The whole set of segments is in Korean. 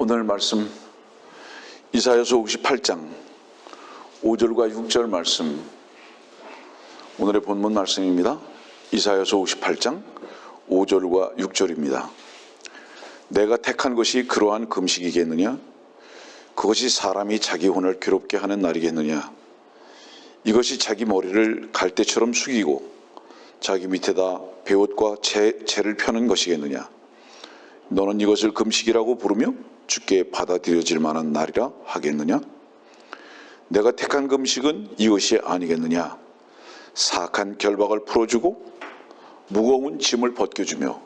오늘 말씀 이사야서 58장 5절과 6절 말씀, 오늘의 본문 말씀입니다. 이사야서 58장 5절과 6절입니다. 내가 택한 것이 그러한 금식이겠느냐? 그것이 사람이 자기 혼을 괴롭게 하는 날이겠느냐? 이것이 자기 머리를 갈대처럼 숙이고 자기 밑에다 베옷과 재를 펴는 것이겠느냐? 너는 이것을 금식이라고 부르며 주께 받아들여질 만한 날이라 하겠느냐? 내가 택한 금식은 이것이 아니겠느냐? 사악한 결박을 풀어주고 무거운 짐을 벗겨주며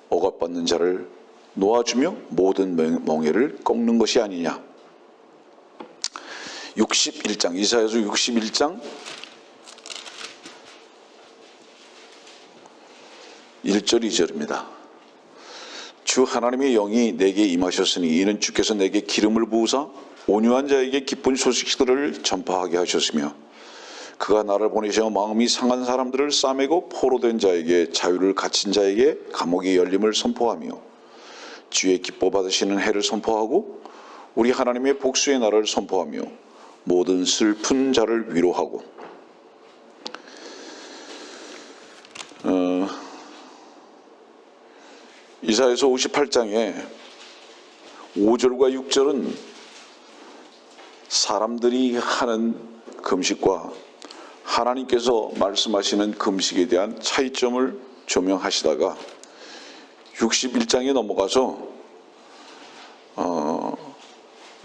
억압받는 자를 놓아주며 모든 멍에를 꺾는 것이 아니냐? 61장, 이사야서 61장 1절 2절입니다. 주 하나님의 영이 내게 임하셨으니 이는 주께서 내게 기름을 부으사 온유한 자에게 기쁜 소식들을 전파하게 하셨으며 그가 나를 보내셔 마음이 상한 사람들을 싸매고 포로된 자에게 자유를 갇힌 자에게 감옥의 열림을 선포하며 주의 기뻐 받으시는 해를 선포하고 우리 하나님의 복수의 날을 선포하며 모든 슬픈 자를 위로하고. 이사야서 58장에 5절과 6절은 사람들이 하는 금식과 하나님께서 말씀하시는 금식에 대한 차이점을 조명하시다가 61장에 넘어가서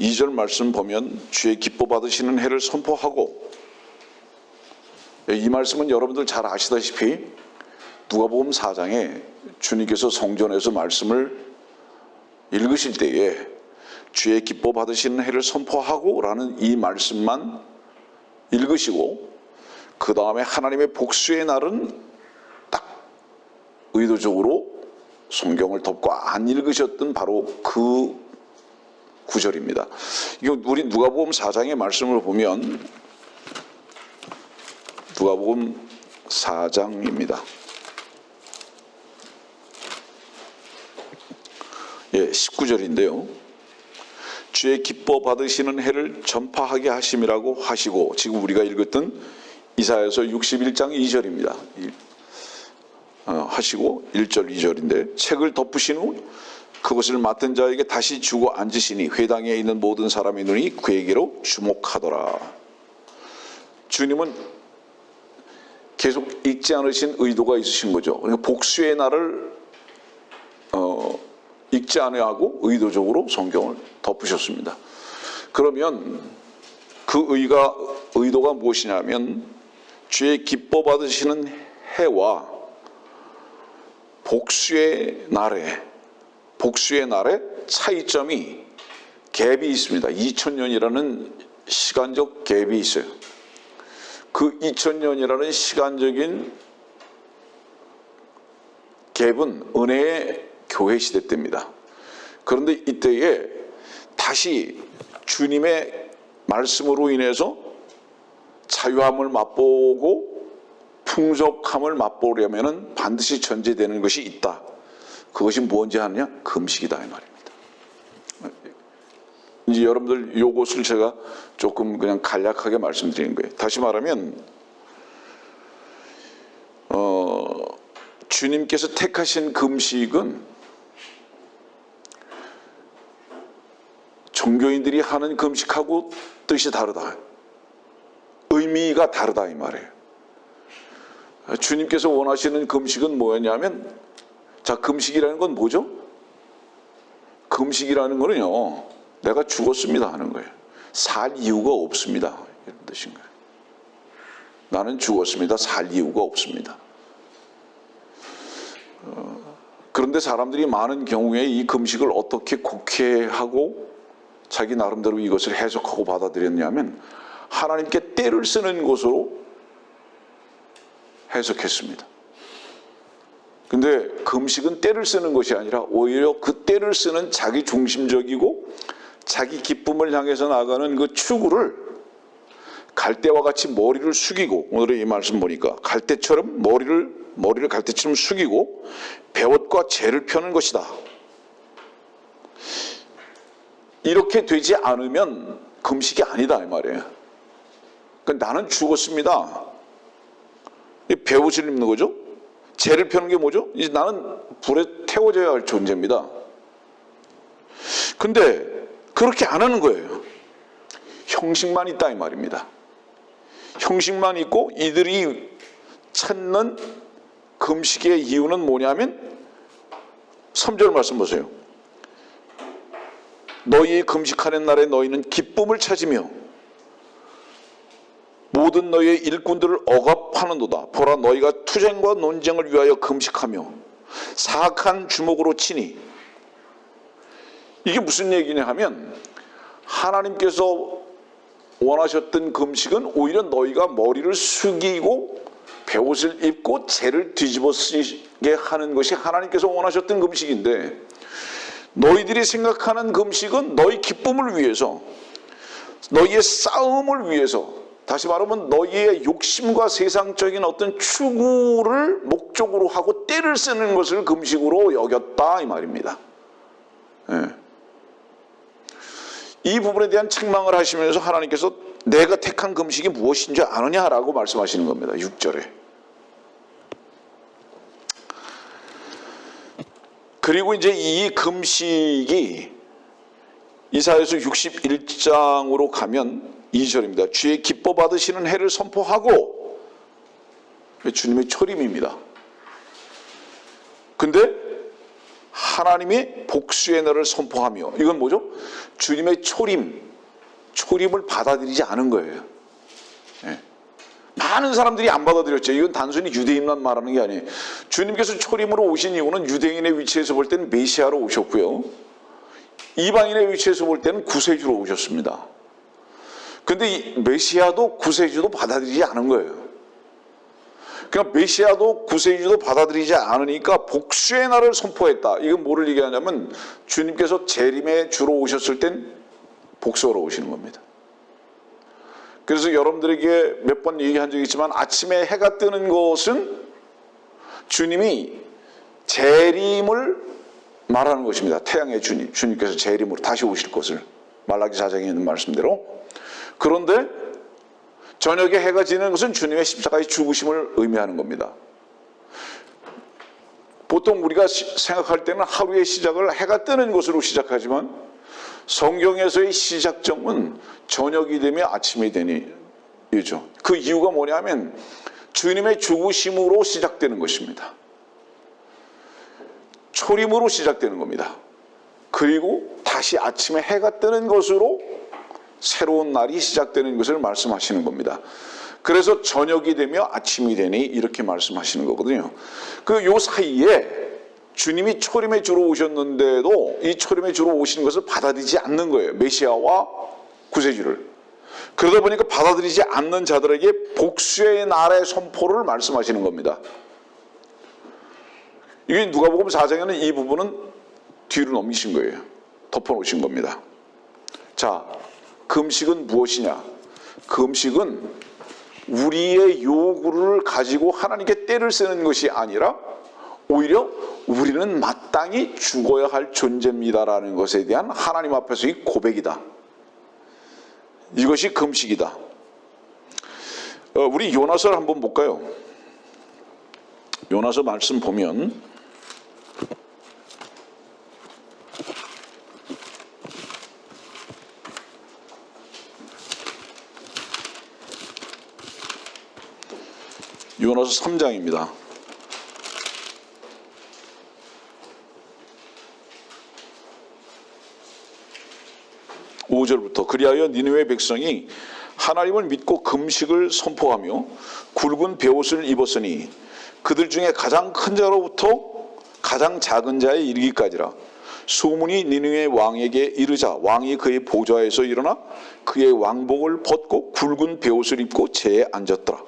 2절 말씀 보면 주의 기뻐 받으시는 해를 선포하고, 이 말씀은 여러분들 잘 아시다시피 누가복음 4장에 주님께서 성전에서 말씀을 읽으실 때에 주의 기뻐 받으시는 해를 선포하고 라는 이 말씀만 읽으시고 그 다음에 하나님의 복수의 날은 딱 의도적으로 성경을 덮고 안 읽으셨던 바로 그 구절입니다. 이거 우리 누가복음 4장의 말씀을 보면 누가복음 4장입니다. 19절인데요. 주의 기뻐 받으시는 해를 전파하게 하심이라고 하시고, 지금 우리가 읽었던 이사야서 61장 2절입니다. 하시고 1절 2절인데 책을 덮으신 후 그것을 맡은 자에게 다시 주고 앉으시니 회당에 있는 모든 사람의 눈이 그에게로 주목하더라. 주님은 계속 읽지 않으신 의도가 있으신 거죠. 그러니까 복수의 날을 읽지 않아하고 의도적으로 성경을 덮으셨습니다. 그러면 그 의도가 무엇이냐면 주의 기뻐 받으시는 해와 복수의 날에 차이점이 갭이 있습니다. 2000년이라는 시간적 갭이 있어요. 그 2000년이라는 시간적인 갭은 은혜의 교회 시대 때입니다. 그런데 이때에 다시 주님의 말씀으로 인해서 자유함을 맛보고 풍족함을 맛보려면 반드시 전제되는 것이 있다. 그것이 뭔지 아느냐? 금식이다 이 말입니다. 이제 여러분들 요것을 제가 조금 그냥 간략하게 말씀드리는 거예요. 다시 말하면 주님께서 택하신 금식은 종교인들이 하는 금식하고 뜻이 다르다. 의미가 다르다 이 말이에요. 주님께서 원하시는 금식은 뭐였냐면, 자, 금식이라는 건 뭐죠? 금식이라는 거는요, 내가 죽었습니다 하는 거예요. 살 이유가 없습니다 이런 뜻인 거예요. 나는 죽었습니다. 살 이유가 없습니다. 그런데 사람들이 많은 경우에 이 금식을 어떻게 곡해하고 자기 나름대로 이것을 해석하고 받아들였냐면 하나님께 때를 쓰는 것으로 해석했습니다. 근데 금식은 때를 쓰는 것이 아니라 오히려 그 때를 쓰는 자기 중심적이고 자기 기쁨을 향해서 나가는 그 추구를 갈대와 같이 머리를 숙이고, 오늘의 이 말씀 보니까 갈대처럼 머리를 갈대처럼 숙이고 베옷과 재를 펴는 것이다. 이렇게 되지 않으면 금식이 아니다 이 말이에요. 그러니까 나는 죽었습니다. 배옷을 입는 거죠. 죄를 펴는 게 뭐죠? 이제 나는 불에 태워져야 할 존재입니다. 근데 그렇게 안 하는 거예요. 형식만 있다 이 말입니다. 형식만 있고 이들이 찾는 금식의 이유는 뭐냐면 3절 말씀 보세요. 너희 금식하는 날에 너희는 기쁨을 찾으며 모든 너희의 일꾼들을 억압하는도다. 보라 너희가 투쟁과 논쟁을 위하여 금식하며 사악한 주먹으로 치니. 이게 무슨 얘기냐 하면 하나님께서 원하셨던 금식은 오히려 너희가 머리를 숙이고 베옷을 입고 죄를 뒤집어 쓰게 하는 것이 하나님께서 원하셨던 금식인데, 너희들이 생각하는 금식은 너희 기쁨을 위해서, 너희의 싸움을 위해서, 다시 말하면 너희의 욕심과 세상적인 어떤 추구를 목적으로 하고 때를 쓰는 것을 금식으로 여겼다 이 말입니다. 네. 이 부분에 대한 책망을 하시면서 하나님께서 내가 택한 금식이 무엇인지 아느냐라고 말씀하시는 겁니다. 6절에. 그리고 이제 이 금식이 이사야서 61장으로 가면 2절입니다. 주의 기뻐 받으시는 해를 선포하고, 주님의 초림입니다. 근데 하나님의 복수의 날을 선포하며, 이건 뭐죠? 주님의 초림을 받아들이지 않은 거예요. 네. 많은 사람들이 안 받아들였죠. 이건 단순히 유대인만 말하는 게 아니에요. 주님께서 초림으로 오신 이유는 유대인의 위치에서 볼 때는 메시아로 오셨고요, 이방인의 위치에서 볼 때는 구세주로 오셨습니다. 근데 이 메시아도 구세주도 받아들이지 않은 거예요. 그러니까 메시아도 구세주도 받아들이지 않으니까 복수의 날을 선포했다. 이건 뭐를 얘기하냐면 주님께서 재림의 주로 오셨을 땐 복수로 오시는 겁니다. 그래서 여러분들에게 몇 번 얘기한 적이 있지만 아침에 해가 뜨는 것은 주님이 재림을 말하는 것입니다. 태양의 주님, 주님께서 재림으로 다시 오실 것을, 말라기 4장에 있는 말씀대로. 그런데 저녁에 해가 지는 것은 주님의 십자가의 죽으심을 의미하는 겁니다. 보통 우리가 생각할 때는 하루의 시작을 해가 뜨는 것으로 시작하지만 성경에서의 시작점은 저녁이 되면 아침이 되니 이유죠. 그 이유가 뭐냐면 주님의 죽으심으로 시작되는 것입니다. 초림으로 시작되는 겁니다. 그리고 다시 아침에 해가 뜨는 것으로 새로운 날이 시작되는 것을 말씀하시는 겁니다. 그래서 저녁이 되며 아침이 되니 이렇게 말씀하시는 거거든요. 그 요 사이에 주님이 초림의 주로 오셨는데도 이 초림의 주로 오시는 것을 받아들이지 않는 거예요. 메시아와 구세주를. 그러다 보니까 받아들이지 않는 자들에게 복수의 날의 선포를 말씀하시는 겁니다. 이게 누가복음 4장에는 이 부분은 뒤로 넘기신 거예요. 덮어놓으신 겁니다. 자, 금식은 무엇이냐? 금식은 우리의 요구를 가지고 하나님께 때를 쓰는 것이 아니라 오히려 우리는 마땅히 죽어야 할 존재입니다라는 것에 대한 하나님 앞에서의 고백이다. 이것이 금식이다. 우리 요나서를 한번 볼까요? 요나서 말씀 보면 요나서 3장입니다. 5절부터 그리하여 니느웨 백성이 하나님을 믿고 금식을 선포하며 굵은 베옷을 입었으니 그들 중에 가장 큰 자로부터 가장 작은 자에 이르기까지라. 소문이 니느웨 왕에게 이르자 왕이 그의 보좌에서 일어나 그의 왕복을 벗고 굵은 베옷을 입고 제에 앉았더라.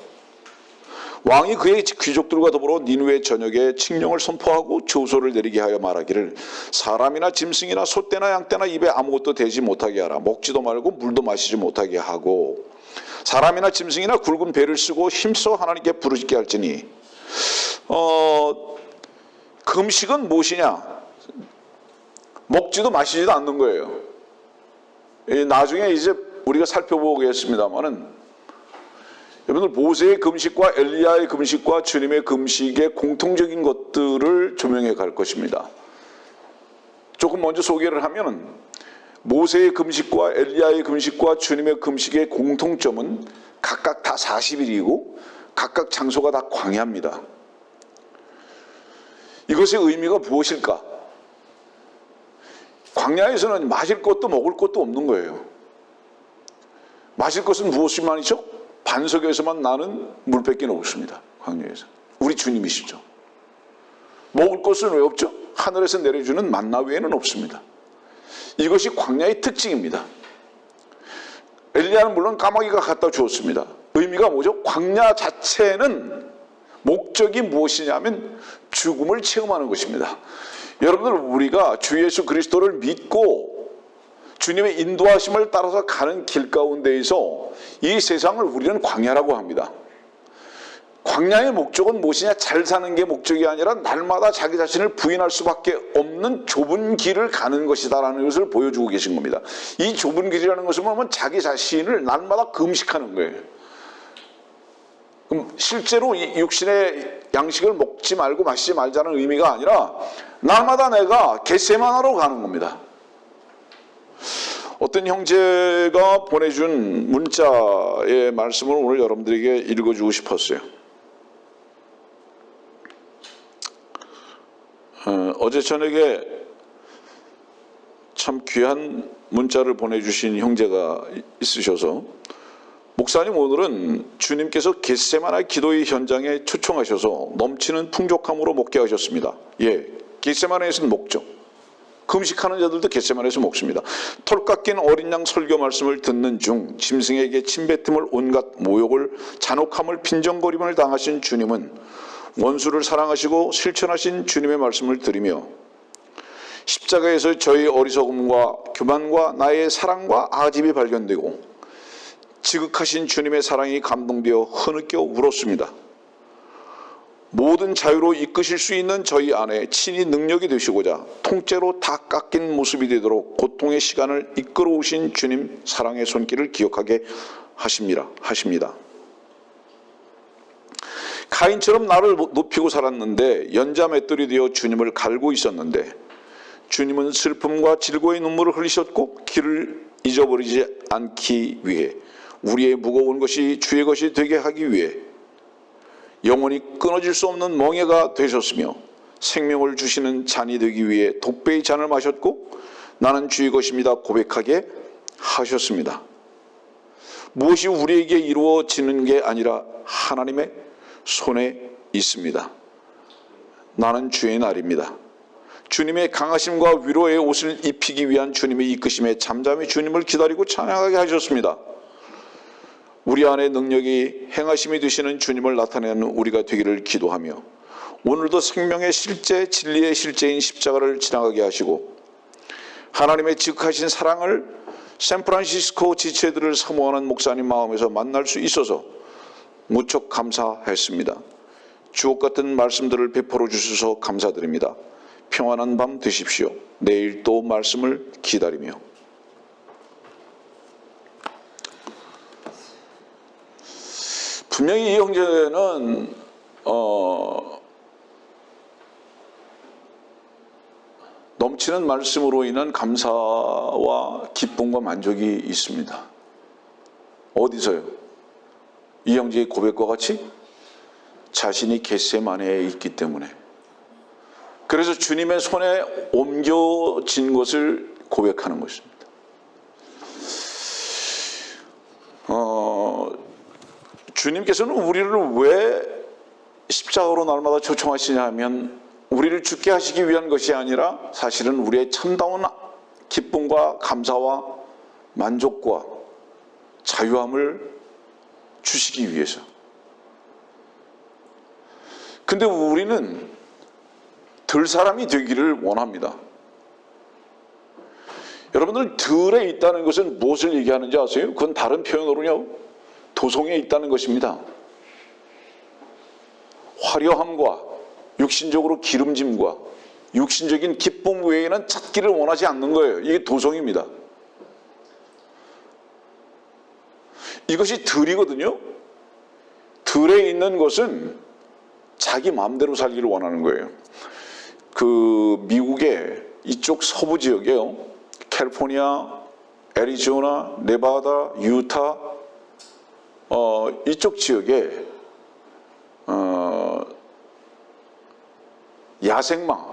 왕이 그의 귀족들과 더불어 니느웨 전역에 칙령을 선포하고 조소를 내리게 하여 말하기를 사람이나 짐승이나 소떼나 양떼나 입에 아무것도 대지 못하게 하라. 먹지도 말고 물도 마시지 못하게 하고 사람이나 짐승이나 굵은 배를 쓰고 힘써 하나님께 부르짖게 할지니. 금식은 무엇이냐? 먹지도 마시지도 않는 거예요. 나중에 이제 우리가 살펴보겠습니다만은, 여러분들 모세의 금식과 엘리야의 금식과 주님의 금식의 공통적인 것들을 조명해 갈 것입니다. 조금 먼저 소개를 하면은, 모세의 금식과 엘리야의 금식과 주님의 금식의 공통점은 각각 다 40일이고 각각 장소가 다 광야입니다. 이것의 의미가 무엇일까? 광야에서는 마실 것도 먹을 것도 없는 거예요. 마실 것은 무엇이만이죠? 반석에서만 나는 물밖에 없습니다. 광야에서. 우리 주님이시죠. 먹을 것은 왜 없죠? 하늘에서 내려주는 만나 외에는 없습니다. 이것이 광야의 특징입니다. 엘리야는 물론 까마귀가 갖다 주었습니다. 의미가 뭐죠? 광야 자체는 목적이 무엇이냐면 죽음을 체험하는 것입니다. 여러분들, 우리가 주 예수 그리스도를 믿고 주님의 인도하심을 따라서 가는 길 가운데에서 이 세상을 우리는 광야라고 합니다. 광야의 목적은 무엇이냐? 잘 사는 게 목적이 아니라 날마다 자기 자신을 부인할 수밖에 없는 좁은 길을 가는 것이다라는 것을 보여주고 계신 겁니다. 이 좁은 길이라는 것은 뭐냐면 자기 자신을 날마다 금식하는 거예요. 그럼 실제로 이 육신의 양식을 먹지 말고 마시지 말자는 의미가 아니라 날마다 내가 겟세마나로 가는 겁니다. 어떤 형제가 보내준 문자의 말씀을 오늘 여러분들에게 읽어주고 싶었어요. 어제 저녁에 참 귀한 문자를 보내주신 형제가 있으셔서, 목사님, 오늘은 주님께서 겟세마나의 기도의 현장에 초청하셔서 넘치는 풍족함으로 먹게 하셨습니다. 예, 겟세마나에서는 먹죠. 금식하는 자들도 겟세마나에서 먹습니다. 털 깎인 어린 양 설교 말씀을 듣는 중 짐승에게 침뱉음을, 온갖 모욕을, 잔혹함을, 빈정거림을 당하신 주님은 원수를 사랑하시고 실천하신 주님의 말씀을 들으며 십자가에서 저희 어리석음과 교만과 나의 사랑과 아집이 발견되고 지극하신 주님의 사랑이 감동되어 흐느껴 울었습니다. 모든 자유로 이끄실 수 있는 저희 안에 친히 능력이 되시고자 통째로 다 깎인 모습이 되도록 고통의 시간을 이끌어 오신 주님 사랑의 손길을 기억하게 하십니다. 가인처럼 나를 높이고 살았는데 연자 맷돌이 되어 주님을 갈고 있었는데, 주님은 슬픔과 질고의 눈물을 흘리셨고 길을 잊어버리지 않기 위해, 우리의 무거운 것이 주의 것이 되게 하기 위해 영원히 끊어질 수 없는 멍에가 되셨으며 생명을 주시는 잔이 되기 위해 독배의 잔을 마셨고 나는 주의 것입니다 고백하게 하셨습니다. 무엇이 우리에게 이루어지는 게 아니라 하나님의 손에 있습니다. 나는 주의 날입니다. 주님의 강하심과 위로의 옷을 입히기 위한 주님의 이끄심에 잠잠히 주님을 기다리고 찬양하게 하셨습니다. 우리 안에 능력이 행하심이 되시는 주님을 나타내는 우리가 되기를 기도하며, 오늘도 생명의 실제, 진리의 실제인 십자가를 지나가게 하시고 하나님의 지극하신 사랑을 샌프란시스코 지체들을 사모하는 목사님 마음에서 만날 수 있어서 무척 감사했습니다. 주옥 같은 말씀들을 베풀어 주셔서 감사드립니다. 평안한 밤 되십시오. 내일 또 말씀을 기다리며. 분명히 이 형제는 넘치는 말씀으로 인한 감사와 기쁨과 만족이 있습니다. 어디서요? 이 형제의 고백과 같이 자신이 겟세마네에 있기 때문에, 그래서 주님의 손에 옮겨진 것을 고백하는 것입니다. 주님께서는 우리를 왜 십자가로 날마다 초청하시냐 하면, 우리를 죽게 하시기 위한 것이 아니라 사실은 우리의 참다운 기쁨과 감사와 만족과 자유함을 주시기 위해서. 근데 우리는 들 사람이 되기를 원합니다. 여러분들, 들에 있다는 것은 무엇을 얘기하는지 아세요? 그건 다른 표현으로요, 도성에 있다는 것입니다. 화려함과 육신적으로 기름짐과 육신적인 기쁨 외에는 찾기를 원하지 않는 거예요. 이게 도성입니다. 이것이 들이거든요. 들에 있는 것은 자기 마음대로 살기를 원하는 거예요. 그 미국의 이쪽 서부 지역에요. 캘리포니아, 애리조나, 네바다, 유타 이쪽 지역에 야생마,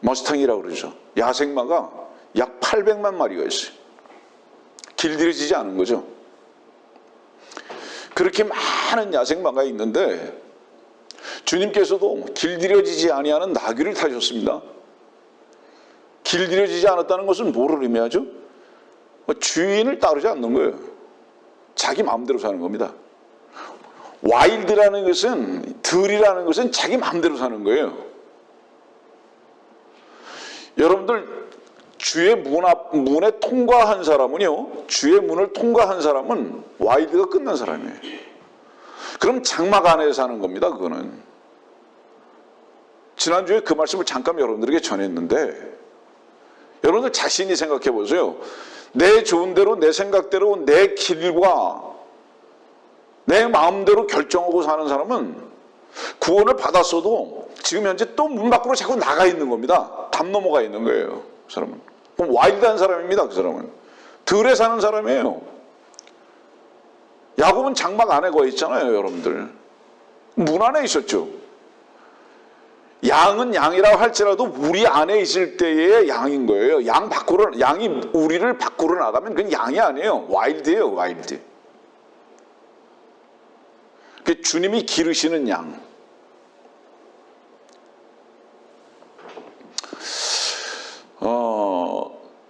머스탕이라고 그러죠. 야생마가 약 800만 마리가 있어요. 길들여지지 않은 거죠. 그렇게 많은 야생마가 있는데 주님께서도 길들여지지 아니하는 나귀를 타셨습니다. 길들여지지 않았다는 것은 뭐를 의미하죠? 주인을 따르지 않는 거예요. 자기 마음대로 사는 겁니다. 와일드라는 것은, 들이라는 것은 자기 마음대로 사는 거예요. 여러분들 주의 문에 통과한 사람은요, 주의 문을 통과한 사람은 와일드가 끝난 사람이에요. 그럼 장막 안에 사는 겁니다. 그거는. 지난주에 그 말씀을 잠깐 여러분들에게 전했는데, 여러분들 자신이 생각해 보세요. 내 좋은 대로, 내 생각대로, 내 길과 내 마음대로 결정하고 사는 사람은 구원을 받았어도 지금 현재 또 문 밖으로 자꾸 나가 있는 겁니다. 담 넘어가 있는 거예요. 그 사람은. 그럼 와일드한 사람입니다. 그 사람은. 들에 사는 사람이에요. 야곱은 장막 안에 거해 있잖아요. 여러분들. 문 안에 있었죠. 양은 양이라고 할지라도 우리 안에 있을 때의 양인 거예요. 양이 우리를 밖으로 나가면 그건 양이 아니에요. 와일드예요. 와일드. 그 주님이 기르시는 양.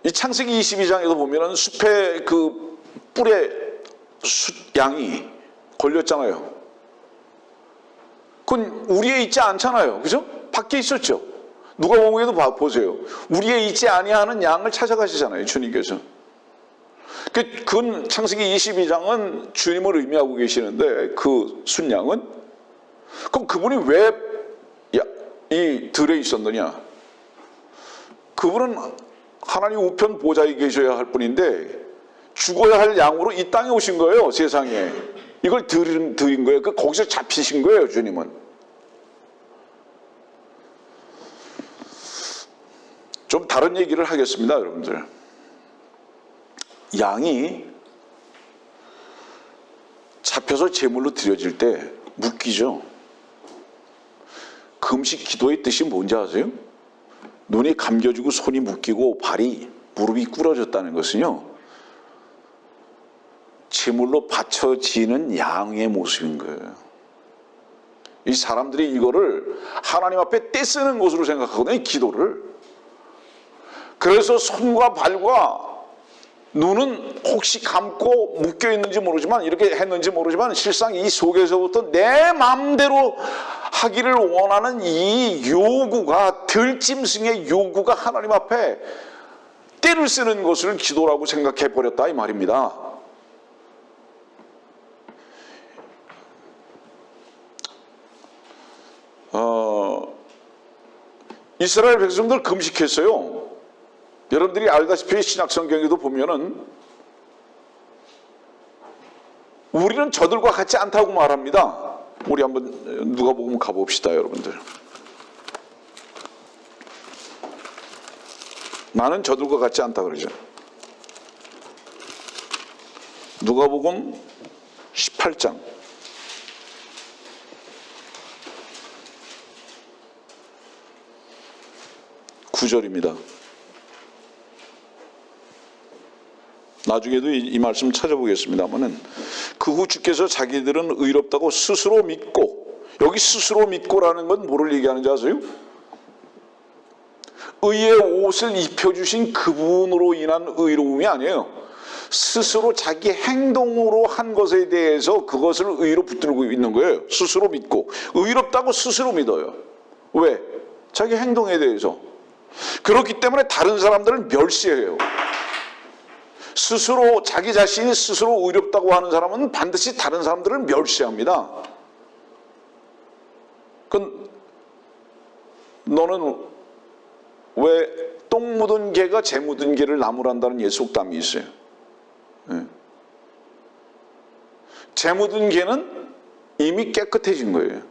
이 창세기 22장에도 보면은 숲에 그 뿔에 양이 걸렸잖아요. 그건 우리에 있지 않잖아요. 그죠? 밖에 있었죠. 누가복음에도 보세요. 우리에 있지 아니하는 양을 찾아가시잖아요. 주님께서. 그건 창세기 22장은 주님을 의미하고 계시는데 그 순양은? 그럼 그분이 왜 이 들에 있었느냐? 그분은 하나님 우편 보좌에 계셔야 할 분인데 죽어야 할 양으로 이 땅에 오신 거예요. 세상에. 이걸 드린 거예요. 거기서 잡히신 거예요. 주님은. 좀 다른 얘기를 하겠습니다. 여러분들. 양이 잡혀서 제물로 드려질 때 묶이죠. 금식 기도의 뜻이 뭔지 아세요? 눈이 감겨지고 손이 묶이고 무릎이 꿇어졌다는 것은요, 제물로 바쳐지는 양의 모습인 거예요. 이 사람들이 이거를 하나님 앞에 떼쓰는 것으로 생각하거든요. 기도를. 그래서 손과 발과 눈은 혹시 감고 묶여 있는지 모르지만, 이렇게 했는지 모르지만 실상 이 속에서부터 내 마음대로 하기를 원하는 이 요구가, 들짐승의 요구가 하나님 앞에 떼를 쓰는 것을 기도라고 생각해 버렸다 이 말입니다. 이스라엘 백성들 금식했어요. 여러분들이 알다시피 신약성경에도 보면은 우리는 저들과 같지 않다고 말합니다. 우리 한번 누가복음 가봅시다. 여러분들. 나는 저들과 같지 않다 그러죠. 누가복음 18장 9절입니다. 나중에도 이 말씀 찾아보겠습니다만은, 그 후 주께서 자기들은 의롭다고 스스로 믿고, 여기 스스로 믿고라는 건 뭐를 얘기하는지 아세요? 의의 옷을 입혀주신 그분으로 인한 의로움이 아니에요. 스스로 자기 행동으로 한 것에 대해서 그것을 의로 붙들고 있는 거예요. 스스로 믿고. 의롭다고 스스로 믿어요. 왜? 자기 행동에 대해서. 그렇기 때문에 다른 사람들을 멸시해요. 스스로, 자기 자신이 스스로 의롭다고 하는 사람은 반드시 다른 사람들을 멸시합니다. 너는 왜 똥 묻은 개가 재 묻은 개를 나무란다는 속담이 있어요. 네. 죄 묻은 개는 이미 깨끗해진 거예요.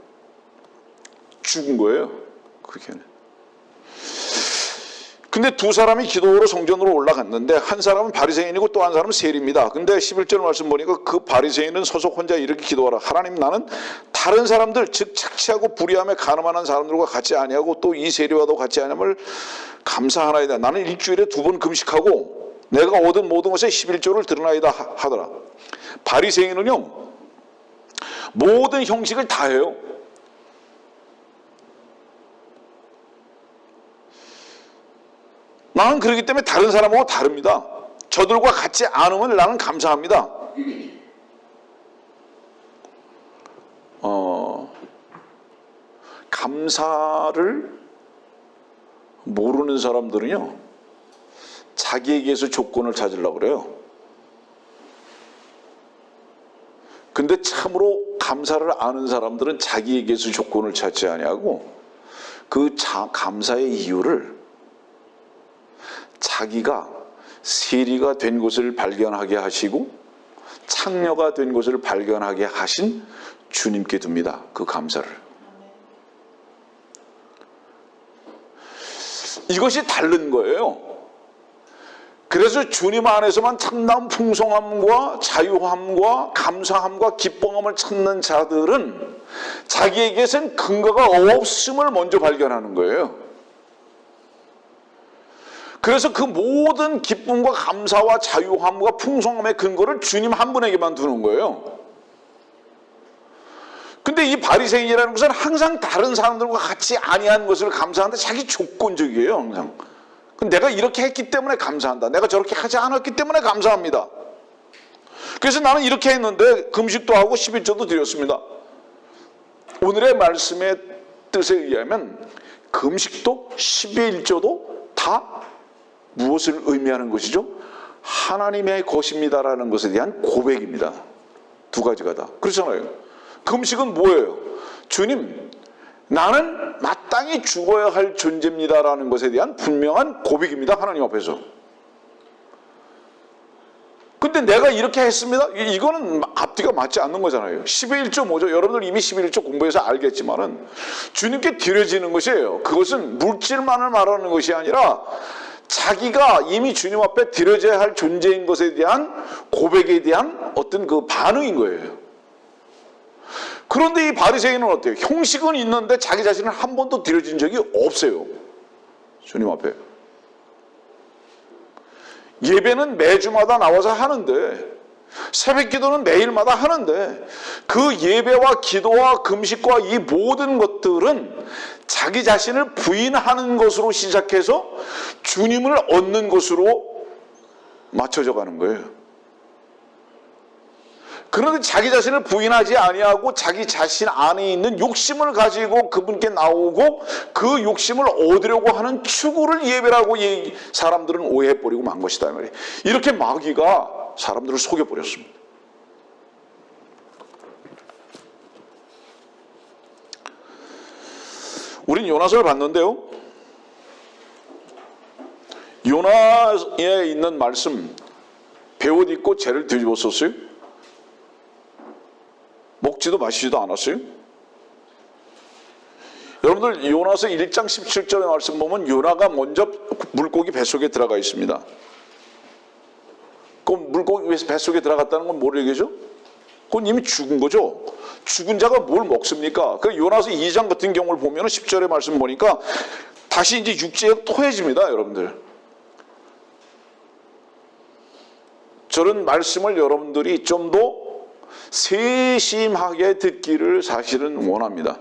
죽은 거예요. 그 개는. 근데 두 사람이 기도로 성전으로 올라갔는데 한 사람은 바리새인이고 또 한 사람은 세리입니다. 근데 11절 말씀 보니까 그 바리새인은 서서 혼자 이렇게 기도하라. 하나님, 나는 다른 사람들, 즉 착취하고 불의함에 가늠하는 사람들과 같이 아니하고 또 이 세리와도 같이 아니함을 감사하나이다. 나는 일주일에 2번 금식하고 내가 얻은 모든 것에 11조를 드러나이다 하더라. 바리새인은요, 모든 형식을 다 해요. 나는 그렇기 때문에 다른 사람하고 다릅니다. 저들과 같지 않음을 나는 감사합니다. 감사를 모르는 사람들은요, 자기에게서 조건을 찾으려고 그래요. 근데 참으로 감사를 아는 사람들은 자기에게서 조건을 찾지 아니하고 그 감사의 이유를 자기가 세리가 된 것을 발견하게 하시고 창녀가 된 것을 발견하게 하신 주님께 둡니다. 그 감사를. 이것이 다른 거예요. 그래서 주님 안에서만 참다운 풍성함과 자유함과 감사함과 기뻐함을 찾는 자들은 자기에게선 근거가 없음을 먼저 발견하는 거예요. 그래서 그 모든 기쁨과 감사와 자유함과 풍성함의 근거를 주님 한 분에게만 두는 거예요. 근데 이 바리새인이라는 것은 항상 다른 사람들과 같이 아니한 것을 감사하는데 자기 조건적이에요. 항상. 내가 이렇게 했기 때문에 감사한다. 내가 저렇게 하지 않았기 때문에 감사합니다. 그래서 나는 이렇게 했는데 금식도 하고 11조도 드렸습니다. 오늘의 말씀의 뜻에 의하면 금식도 11조도 다 무엇을 의미하는 것이죠? 하나님의 것입니다라는 것에 대한 고백입니다. 두 가지가 다. 그렇잖아요. 금식은 뭐예요? 주님, 나는 마땅히 죽어야 할 존재입니다라는 것에 대한 분명한 고백입니다. 하나님 앞에서. 근데 내가 이렇게 했습니다. 이거는 앞뒤가 맞지 않는 거잖아요. 11조 뭐죠? 여러분들 이미 11조 공부해서 알겠지만은 주님께 드려지는 것이에요. 그것은 물질만을 말하는 것이 아니라 자기가 이미 주님 앞에 드려져야 할 존재인 것에 대한 고백에 대한 어떤 그 반응인 거예요. 그런데 이 바리새인은 어때요? 형식은 있는데 자기 자신은 한 번도 드려진 적이 없어요. 주님 앞에. 예배는 매주마다 나와서 하는데, 새벽 기도는 매일마다 하는데, 그 예배와 기도와 금식과 이 모든 것들은 자기 자신을 부인하는 것으로 시작해서 주님을 얻는 것으로 맞춰져 가는 거예요. 그런데 자기 자신을 부인하지 아니하고 자기 자신 안에 있는 욕심을 가지고 그분께 나오고 그 욕심을 얻으려고 하는 추구를 예배라고 사람들은 오해해버리고 만 것이다. 이렇게 마귀가 사람들을 속여버렸습니다. 우린 요나서를 봤는데요. 요나에 있는 말씀, 베옷 입고 죄를 뒤집었었어요. 먹지도 마시지도 않았어요. 여러분들 요나서 1장 17절의 말씀 보면 요나가 먼저 물고기 뱃속에 들어가 있습니다. 그럼 물고기 뱃속에 들어갔다는 건 뭘 얘기죠? 그건 이미 죽은 거죠. 죽은 자가 뭘 먹습니까? 그 요나서 2장 같은 경우를 보면 10절의 말씀 보니까 다시 이제 육지에 토해집니다. 여러분들. 저런 말씀을 여러분들이 좀 더 세심하게 듣기를 사실은 원합니다.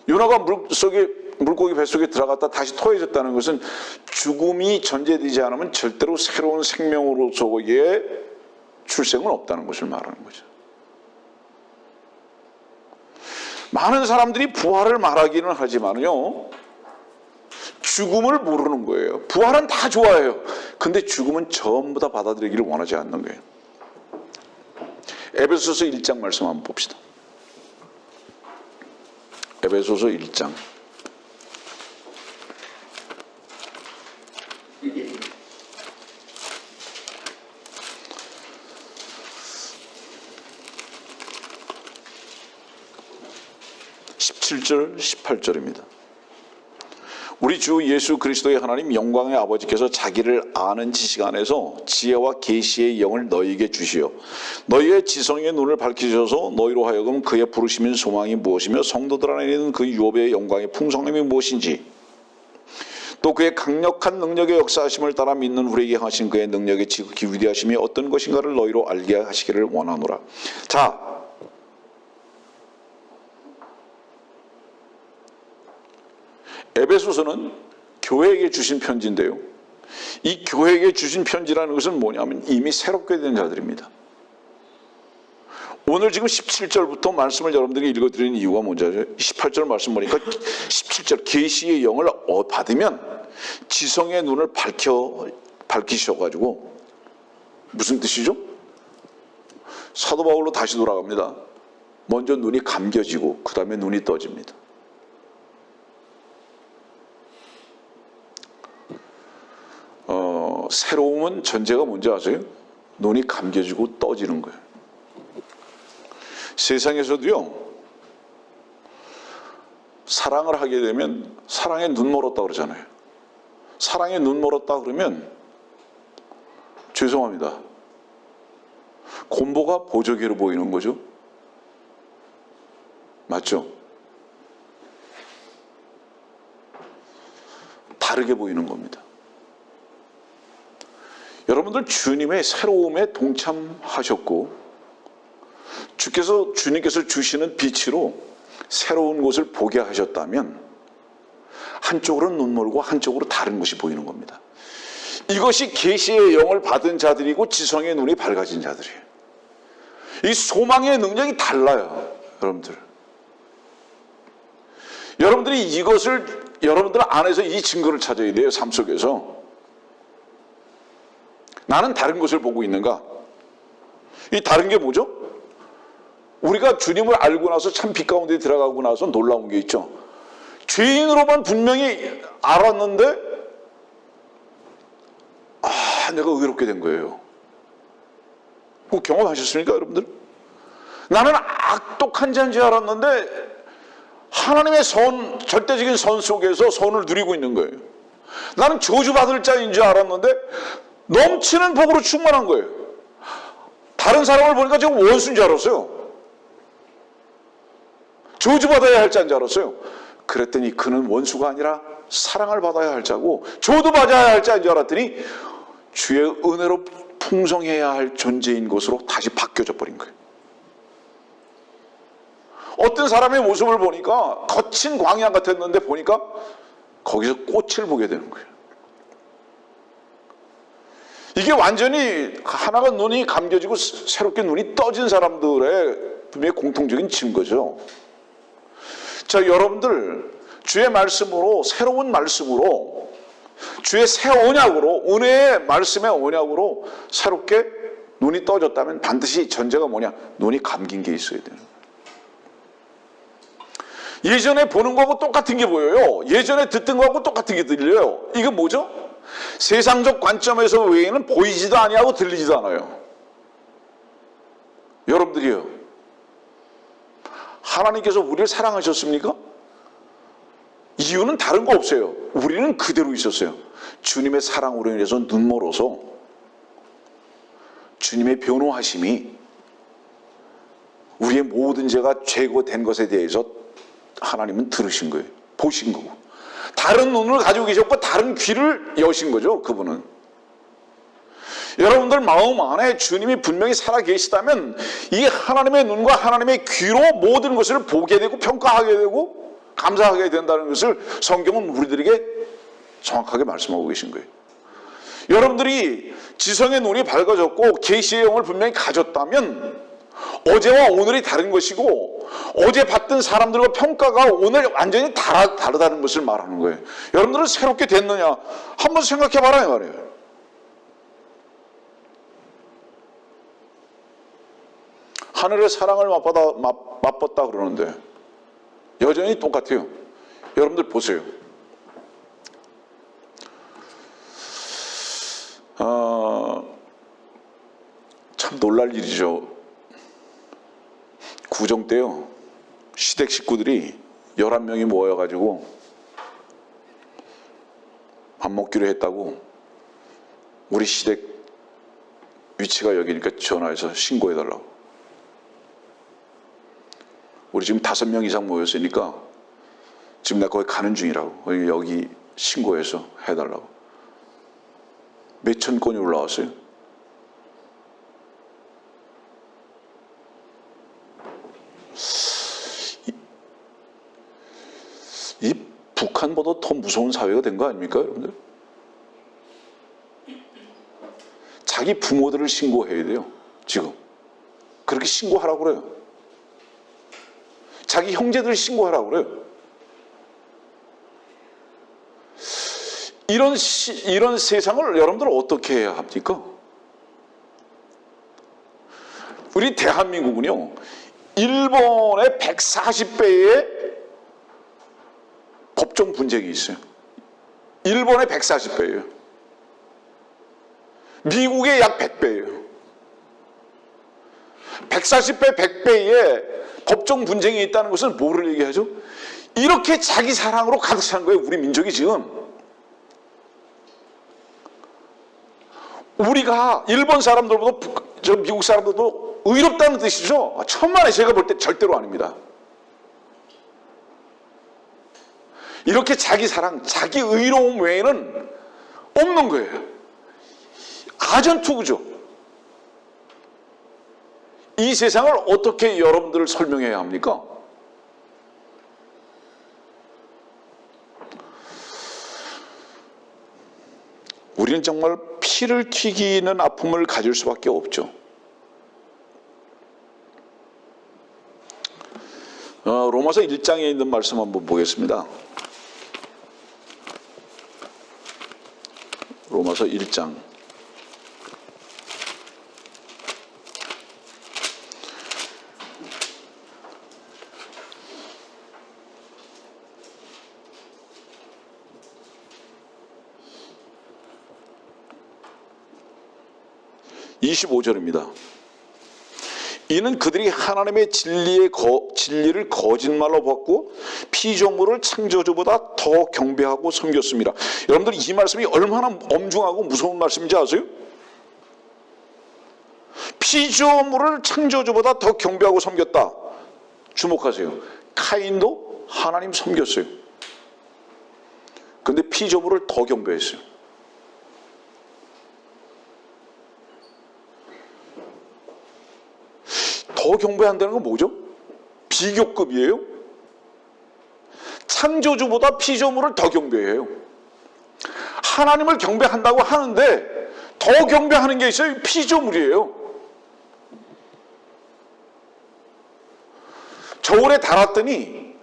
요나가 물고기 뱃속에 들어갔다 다시 토해졌다는 것은 죽음이 전제되지 않으면 절대로 새로운 생명으로서의 출생은 없다는 것을 말하는 거죠. 많은 사람들이 부활을 말하기는 하지만요, 죽음을 모르는 거예요. 부활은 다 좋아해요. 근데 죽음은 전부 다 받아들이기를 원하지 않는 거예요. 에베소서 1장 말씀 한번 봅시다. 에베소서 1장. 17절, 18절입니다. 우리 주 예수 그리스도의 하나님 영광의 아버지께서 자기를 아는 지식 안에서 지혜와 계시의 영을 너희에게 주시어 너희의 지성의 눈을 밝히셔서 너희로 하여금 그의 부르심인 소망이 무엇이며 성도들 안에 있는 그 유업의 영광의 풍성함이 무엇인지 또 그의 강력한 능력의 역사하심을 따라 믿는 우리에게 하신 그의 능력의 지극히 위대하심이 어떤 것인가를 너희로 알게 하시기를 원하노라. 자, 에베소서는 교회에게 주신 편지인데요. 이 교회에게 주신 편지라는 것은 뭐냐면 이미 새롭게 된 자들입니다. 오늘 지금 17절부터 말씀을 여러분들에게 읽어드리는 이유가 뭔지 아세요? 18절 말씀 보니까 17절 계시의 영을 받으면 지성의 눈을 밝히셔가지고 무슨 뜻이죠? 사도 바울로 다시 돌아갑니다. 먼저 눈이 감겨지고 그 다음에 눈이 떠집니다. 새로움은 전제가 뭔지 아세요? 눈이 감겨지고 떠지는 거예요. 세상에서도요, 사랑을 하게 되면 사랑에 눈 멀었다 그러잖아요. 사랑에 눈 멀었다 그러면 죄송합니다. 곰보가 보조개로 보이는 거죠. 맞죠? 다르게 보이는 겁니다. 여러분들 주님의 새로움에 동참하셨고 주님께서 주시는 빛으로 새로운 것을 보게 하셨다면 한쪽으로는 눈멀고 한쪽으로 다른 것이 보이는 겁니다. 이것이 계시의 영을 받은 자들이고 지성의 눈이 밝아진 자들이에요. 이 소망의 능력이 달라요. 여러분들이 이것을 여러분들 안에서 이 증거를 찾아야 돼요. 삶 속에서 나는 다른 것을 보고 있는가? 이 다른 게 뭐죠? 우리가 주님을 알고 나서 참 빛 가운데 들어가고 나서 놀라운 게 있죠. 죄인으로만 분명히 알았는데 내가 의롭게 된 거예요. 꼭 경험하셨습니까, 여러분들? 나는 악독한 자인 줄 알았는데 하나님의 절대적인 선 속에서 선을 누리고 있는 거예요. 나는 저주받을 자인 줄 알았는데 넘치는 복으로 충만한 거예요. 다른 사람을 보니까 지금 원수인 줄 알았어요. 저주받아야 할 자인 줄 알았어요. 그랬더니 그는 원수가 아니라 사랑을 받아야 할 자고 저주받아야 할 자인 줄 알았더니 주의 은혜로 풍성해야 할 존재인 것으로 다시 바뀌어져 버린 거예요. 어떤 사람의 모습을 보니까 거친 광야 같았는데 보니까 거기서 꽃을 보게 되는 거예요. 이게 완전히 하나가 눈이 감겨지고 새롭게 눈이 떠진 사람들의 분명히 공통적인 증거죠. 자, 여러분들 주의 말씀으로, 새로운 말씀으로, 주의 새 언약으로, 은혜의 말씀의 언약으로 새롭게 눈이 떠졌다면 반드시 전제가 뭐냐? 눈이 감긴 게 있어야 돼요. 예전에 보는 거하고 똑같은 게 보여요. 예전에 듣던 거하고 똑같은 게 들려요. 이건 뭐죠? 세상적 관점에서 외에는 보이지도 아니하고 들리지도 않아요. 여러분들이요, 하나님께서 우리를 사랑하셨습니까? 이유는 다른 거 없어요. 우리는 그대로 있었어요. 주님의 사랑으로 인해서 눈멀어서 주님의 변호하심이 우리의 모든 죄가 제거된 것에 대해서 하나님은 들으신 거예요. 보신 거고. 다른 눈을 가지고 계셨고 다른 귀를 여신 거죠. 그분은. 여러분들 마음 안에 주님이 분명히 살아계시다면 이 하나님의 눈과 하나님의 귀로 모든 것을 보게 되고 평가하게 되고 감사하게 된다는 것을 성경은 우리들에게 정확하게 말씀하고 계신 거예요. 여러분들이 지성의 눈이 밝아졌고 계시의 영을 분명히 가졌다면 어제와 오늘이 다른 것이고 어제 봤던 사람들과 평가가 오늘 완전히 다르다는 것을 말하는 거예요. 여러분들은 새롭게 됐느냐? 한번 생각해 봐라 이 말이에요. 하늘의 사랑을 맛봤다 그러는데 여전히 똑같아요. 여러분들 보세요. 참 놀랄 일이죠. 구정 때요, 시댁 식구들이 11명이 모여가지고 밥 먹기로 했다고 우리 시댁 위치가 여기니까 전화해서 신고해달라고. 우리 지금 5명 이상 모였으니까 지금 내가 거기 가는 중이라고. 여기 신고해서 해달라고. 몇천 건이 올라왔어요. 이 북한보다 더 무서운 사회가 된 거 아닙니까, 여러분들? 자기 부모들을 신고해야 돼요, 지금. 그렇게 신고하라고 그래요. 자기 형제들을 신고하라고 그래요. 이런 세상을 여러분들 어떻게 해야 합니까? 우리 대한민국은요, 일본의 140배의 법정 분쟁이 있어요. 일본의 140배예요. 미국의 약 100배예요. 140배, 100배의 법정 분쟁이 있다는 것은 뭐를 얘기하죠? 이렇게 자기 사랑으로 가득 찬 거예요, 우리 민족이 지금. 우리가 일본 사람들보다 미국 사람들도 의롭다는 뜻이죠. 천만에 제가 볼 때 절대로 아닙니다. 이렇게 자기 사랑, 자기 의로움 외에는 없는 거예요. 아전투구죠. 이 세상을 어떻게 여러분들을 설명해야 합니까? 우리는 정말 피를 튀기는 아픔을 가질 수밖에 없죠. 로마서 1장에 있는 말씀 한번 보겠습니다. 로마서 1장. (25절입니다) 이는 그들이 하나님의 진리를 거짓말로 받고 피조물을 창조주보다 더 경배하고 섬겼습니다. 여러분들 이 말씀이 얼마나 엄중하고 무서운 말씀인지 아세요? 피조물을 창조주보다 더 경배하고 섬겼다. 주목하세요. 카인도 하나님 섬겼어요. 근데 피조물을 더 경배했어요. 더 경배한다는 건 뭐죠? 비교급이에요. 창조주보다 피조물을 더 경배해요. 하나님을 경배한다고 하는데 더 경배하는 게 있어요. 피조물이에요. 저울에 달았더니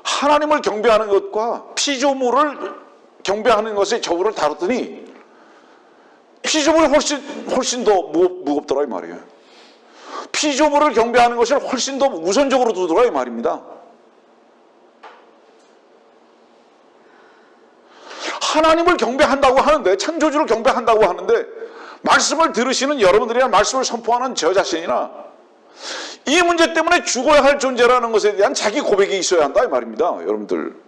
하나님을 경배하는 것과 피조물을 경배하는 것에 저울을 달았더니 피조물이 훨씬 더 무겁더라 이 말이에요. 피조물을 경배하는 것을 훨씬 더 우선적으로 두더라 이 말입니다. 하나님을 경배한다고 하는데, 창조주를 경배한다고 하는데, 말씀을 들으시는 여러분들이나 말씀을 선포하는 저 자신이나 이 문제 때문에 죽어야 할 존재라는 것에 대한 자기 고백이 있어야 한다 이 말입니다. 여러분들,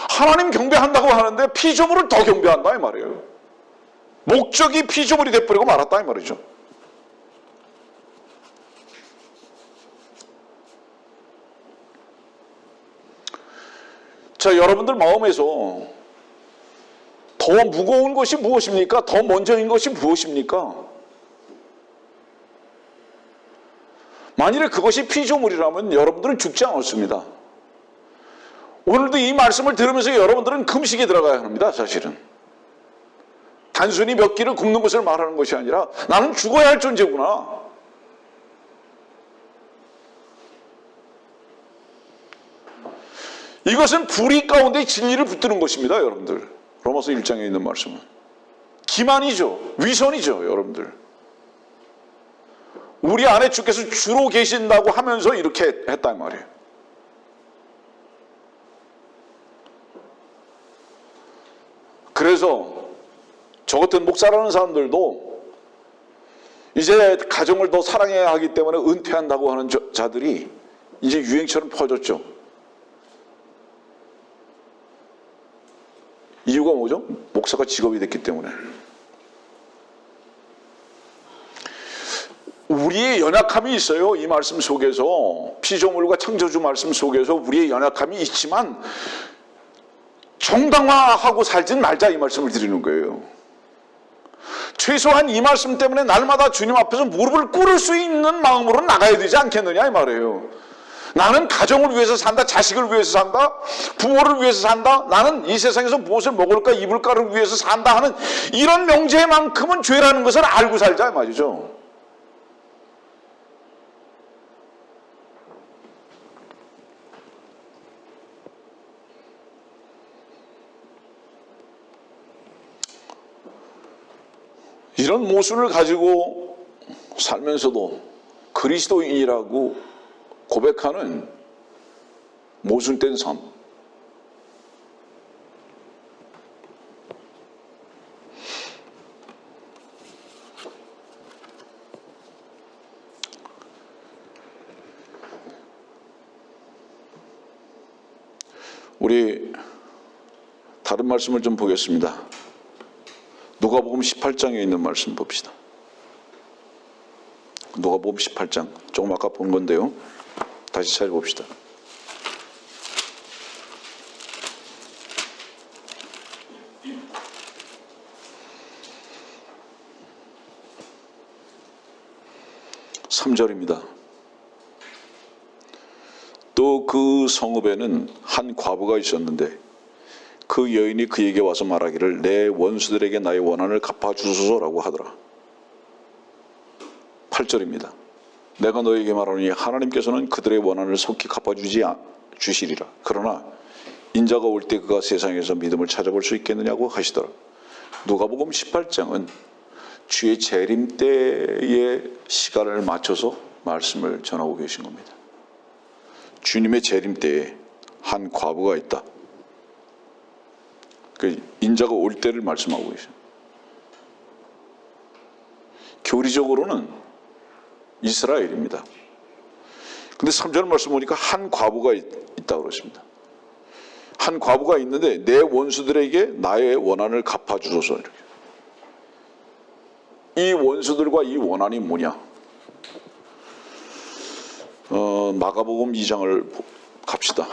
하나님 경배한다고 하는데 피조물을 더 경배한다 이 말이에요. 목적이 피조물이 돼버리고 말았다 이 말이죠. 자, 여러분들 마음에서 더 무거운 것이 무엇입니까? 더 먼저인 것이 무엇입니까? 만일에 그것이 피조물이라면 여러분들은 죽지 않았습니다. 오늘도 이 말씀을 들으면서 여러분들은 금식에 들어가야 합니다. 사실은 단순히 몇 끼를 굶는 것을 말하는 것이 아니라 나는 죽어야 할 존재구나. 이것은 불의 가운데 진리를 붙드는 것입니다. 여러분들, 로마서 1장에 있는 말씀은 기만이죠. 위선이죠. 여러분들, 우리 안에 주께서 주로 계신다고 하면서 이렇게 했단 말이에요. 그래서 저 같은 목사라는 사람들도 이제 가정을 더 사랑해야 하기 때문에 은퇴한다고 하는 자들이 이제 유행처럼 퍼졌죠. 이유가 뭐죠? 목사가 직업이 됐기 때문에. 우리의 연약함이 있어요. 이 말씀 속에서, 피조물과 창조주 말씀 속에서 우리의 연약함이 있지만 정당화하고 살진 말자, 이 말씀을 드리는 거예요. 최소한 이 말씀 때문에 날마다 주님 앞에서 무릎을 꿇을 수 있는 마음으로 나가야 되지 않겠느냐, 이 말이에요. 나는 가정을 위해서 산다, 자식을 위해서 산다, 부모를 위해서 산다, 나는 이 세상에서 무엇을 먹을까 입을까를 위해서 산다 하는 이런 명제만큼은 죄라는 것을 알고 살자, 말이죠. 이런 모순을 가지고 살면서도 그리스도인이라고 고백하는 모순된 삶. 우리 다른 말씀을 좀 보겠습니다. 누가복음 18장에 있는 말씀 봅시다. 누가복음 18장, 조금 아까 본 건데요. 다시 찾아봅시다. (3절입니다) 또 그 성읍에는 한 과부가 있었는데 그 여인이 그에게 와서 말하기를 내 원수들에게 나의 원한을 갚아주소서라고 하더라. 8절입니다. 내가 너에게 말하노니 하나님께서는 그들의 원한을 속히 갚아주시리라. 그러나 인자가 올 때 그가 세상에서 믿음을 찾아볼 수 있겠느냐고 하시더라. 누가복음 18장은 주의 재림 때의 시간을 맞춰서 말씀을 전하고 계신 겁니다. 주님의 재림 때에 한 과부가 있다. 그 인자가 올 때를 말씀하고 계십니다. 교리적으로는 이스라엘입니다. 근데 3절 말씀 보니까 한 과부가 있다고 그러십니다. 한 과부가 있는데 내 원수들에게 나의 원한을 갚아주소서. 이렇게. 이 원수들과 이 원한이 뭐냐? 마가복음 2장을 갑시다.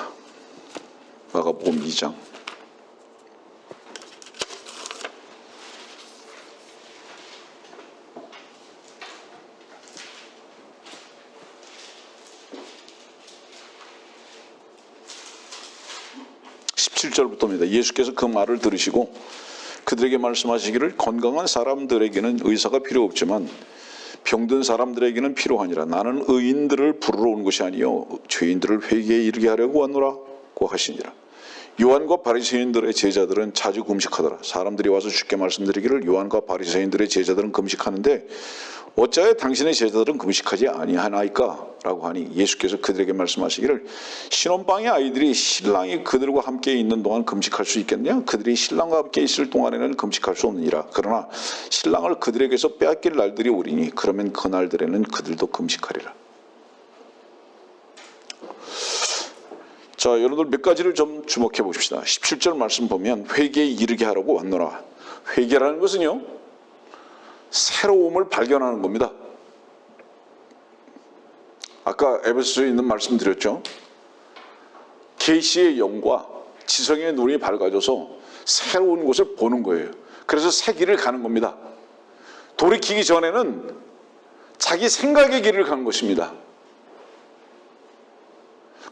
마가복음 2장. (17절부터입니다) 예수께서 그 말을 들으시고 그들에게 말씀하시기를 건강한 사람들에게는 의사가 필요 없지만 병든 사람들에게는 필요하니라. 나는 의인들을 부르러 온 것이 아니요 죄인들을 회개에 이르게 하려고 왔노라고 하시니라. 요한과 바리새인들의 제자들은 자주 금식하더라. 사람들이 와서 주께 말씀드리기를 요한과 바리새인들의 제자들은 금식하는데 어찌하여 당신의 제자들은 금식하지 아니하나이까? 라고 하니 예수께서 그들에게 말씀하시기를 신혼방의 아이들이 신랑이 그들과 함께 있는 동안 금식할 수 있겠느냐? 그들이 신랑과 함께 있을 동안에는 금식할 수 없느니라. 그러나 신랑을 그들에게서 빼앗길 날들이 오리니 그러면 그 날들에는 그들도 금식하리라. 자, 여러분들 몇 가지를 좀 주목해 봅시다. 17절 말씀 보면 회개에 이르게 하라고 왔노라. 회개라는 것은요, 새로움을 발견하는 겁니다. 아까 에베소서에 있는 말씀 드렸죠. 계시의 영과 지성의 눈이 밝아져서 새로운 것을 보는 거예요. 그래서 새 길을 가는 겁니다. 돌이키기 전에는 자기 생각의 길을 가는 것입니다.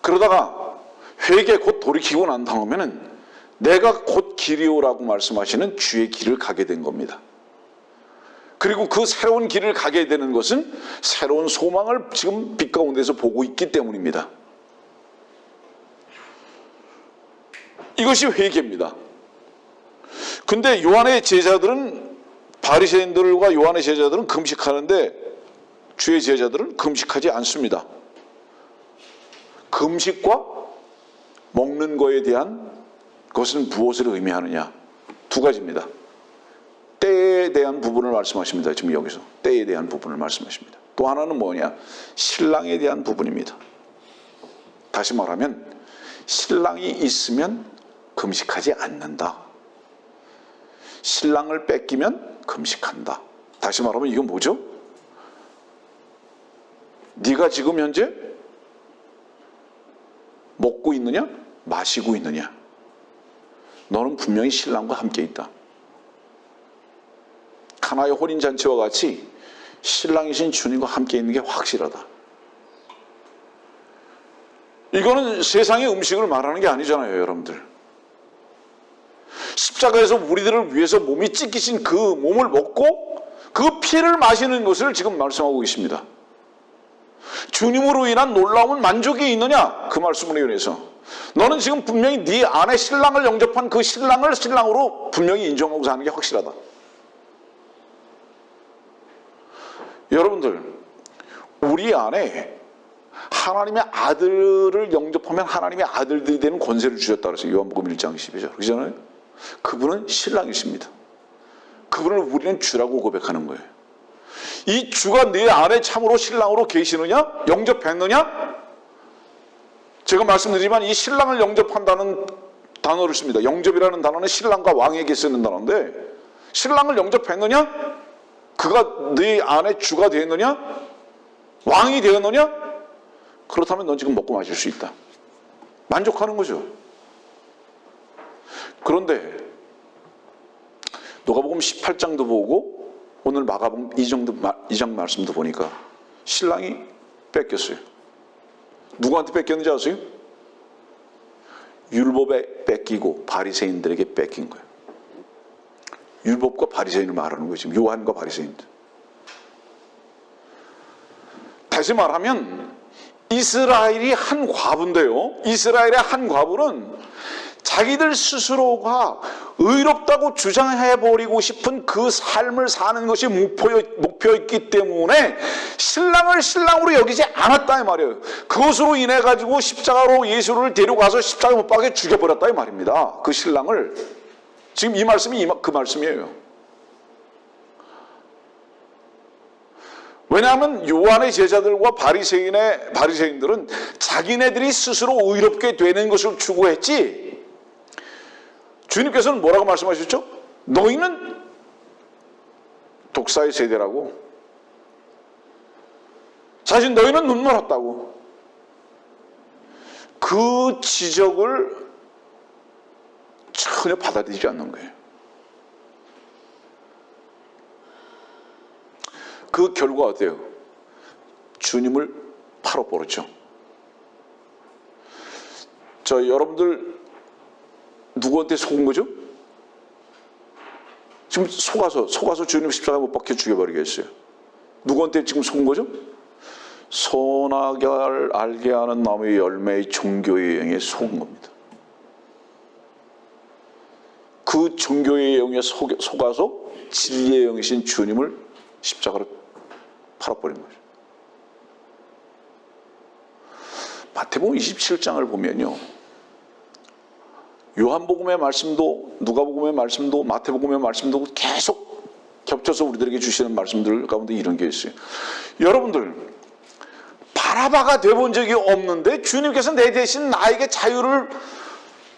그러다가 회개 곧 돌이키고 난 다음에는 내가 곧 길이오라고 말씀하시는 주의 길을 가게 된 겁니다. 그리고 그 새로운 길을 가게 되는 것은 새로운 소망을 지금 빛 가운데서 보고 있기 때문입니다. 이것이 회개입니다. 근데 요한의 제자들은, 바리새인들과 요한의 제자들은 금식하는데 주의 제자들은 금식하지 않습니다. 금식과 먹는 거에 대한 것은 무엇을 의미하느냐? 두 가지입니다. 때에 대한 부분을 말씀하십니다. 지금 여기서 때에 대한 부분을 말씀하십니다. 또 하나는 뭐냐? 신랑에 대한 부분입니다. 다시 말하면 신랑이 있으면 금식하지 않는다. 신랑을 뺏기면 금식한다. 다시 말하면 이건 뭐죠? 네가 지금 현재 먹고 있느냐? 마시고 있느냐? 너는 분명히 신랑과 함께 있다. 카나의 혼인잔치와 같이 신랑이신 주님과 함께 있는 게 확실하다. 이거는 세상의 음식을 말하는 게 아니잖아요, 여러분들. 십자가에서 우리들을 위해서 몸이 찢기신 그 몸을 먹고 그 피를 마시는 것을 지금 말씀하고 계십니다. 주님으로 인한 놀라운 만족이 있느냐? 그 말씀으로 인해서 너는 지금 분명히 네 안에 신랑을 영접한 그 신랑을 신랑으로 분명히 인정하고 사는 게 확실하다. 여러분들, 우리 안에 하나님의 아들을 영접하면 하나님의 아들들이 되는 권세를 주셨다 그래서 요한복음 1장 12절 그러잖아요. 그분은 신랑이십니다. 그분을 우리는 주라고 고백하는 거예요. 이 주가 내 안에 참으로 신랑으로 계시느냐? 영접했느냐? 제가 말씀드리지만 이 신랑을 영접한다는 단어를 씁니다. 영접이라는 단어는 신랑과 왕에게 쓰는 단어인데 신랑을 영접했느냐? 그가 네 안에 주가 되었느냐? 왕이 되었느냐? 그렇다면 넌 지금 먹고 마실 수 있다. 만족하는 거죠. 그런데 누가복음 18장도 보고 오늘 마가복음 2장 말씀도 보니까 신랑이 뺏겼어요. 누구한테 뺏겼는지 아세요? 율법에 뺏기고 바리새인들에게 뺏긴 거예요. 율법과 바리새인을 말하는 거예요. 지금 요한과 바리새인들. 다시 말하면 이스라엘이 한 과부인데요. 이스라엘의 한 과부는 자기들 스스로가 의롭다고 주장해버리고 싶은 그 삶을 사는 것이 목표였기 때문에 신랑을 신랑으로 여기지 않았다 이 말이에요. 그것으로 인해 가지고 십자가로 예수를 데려가서 십자가 못 박에 죽여버렸다 이 말입니다. 그 신랑을. 지금 이 말씀이 그 말씀이에요. 왜냐하면 요한의 제자들과 바리새인들은 자기네들이 스스로 의롭게 되는 것을 추구했지, 주님께서는 뭐라고 말씀하셨죠? 너희는 독사의 세대라고, 사실 너희는 눈 멀었다고. 그 지적을 전혀 받아들이지 않는 거예요. 그 결과 어때요? 주님을 팔아버렸죠. 여러분들 누구한테 속은 거죠? 지금 속아서 주님 십자가에 못 박혀 죽여버리겠어요. 누구한테 지금 속은 거죠? 선악을 알게 하는 나무의 열매의 종교의 영에 속은 겁니다. 그 종교의 영에 속아서 진리의 영이신 주님을 십자가로 팔아버린 거죠. 마태복음 27장을 보면요, 요한복음의 말씀도 누가복음의 말씀도 마태복음의 말씀도 계속 겹쳐서 우리들에게 주시는 말씀들 가운데 이런 게 있어요. 여러분들, 바라바가 되어본 적이 없는데 주님께서 내 대신 나에게 자유를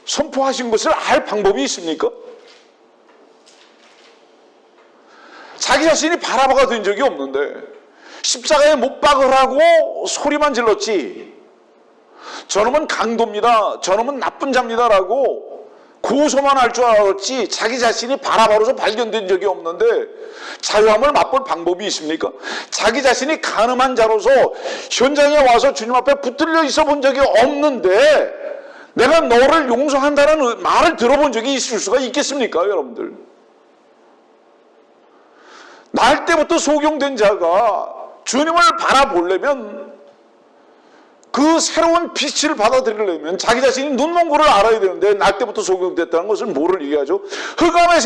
선포하신 것을 알 방법이 있습니까? 자기 자신이 바라바가 된 적이 없는데 십자가에 못 박으라고 소리만 질렀지, 저놈은 강도입니다, 저놈은 나쁜 자입니다라고 고소만 할 줄 알았지 자기 자신이 바라바로서 발견된 적이 없는데 자유함을 맛볼 방법이 있습니까? 자기 자신이 간음한 자로서 현장에 와서 주님 앞에 붙들려 있어 본 적이 없는데 내가 너를 용서한다는 말을 들어본 적이 있을 수가 있겠습니까, 여러분들? 날 때부터 소경된 자가 주님을 바라보려면, 그 새로운 빛을 받아들이려면 자기 자신이 눈먼 거를 알아야 되는데 날 때부터 소경됐다는 것을 뭐를 얘기하죠? 흑암의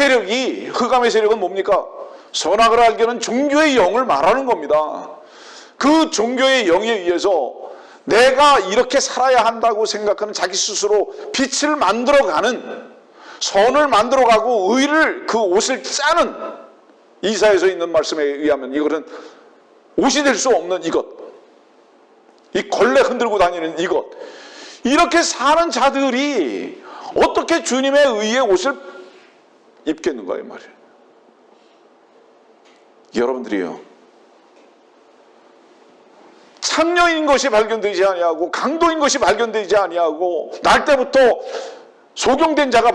세력은 뭡니까? 선악을 알게 하는 종교의 영을 말하는 겁니다. 그 종교의 영에 의해서 내가 이렇게 살아야 한다고 생각하는 자기 스스로 빛을 만들어가는, 선을 만들어가고 의를 그 옷을 짜는 이사야서 있는 말씀에 의하면 이것은 옷이 될 수 없는 이것, 이 걸레 흔들고 다니는 이것, 이렇게 사는 자들이 어떻게 주님의 의의 옷을 입겠는가 이 말이에요. 여러분들이요, 창녀인 것이 발견되지 아니하고 강도인 것이 발견되지 아니하고 날 때부터 소경된 자가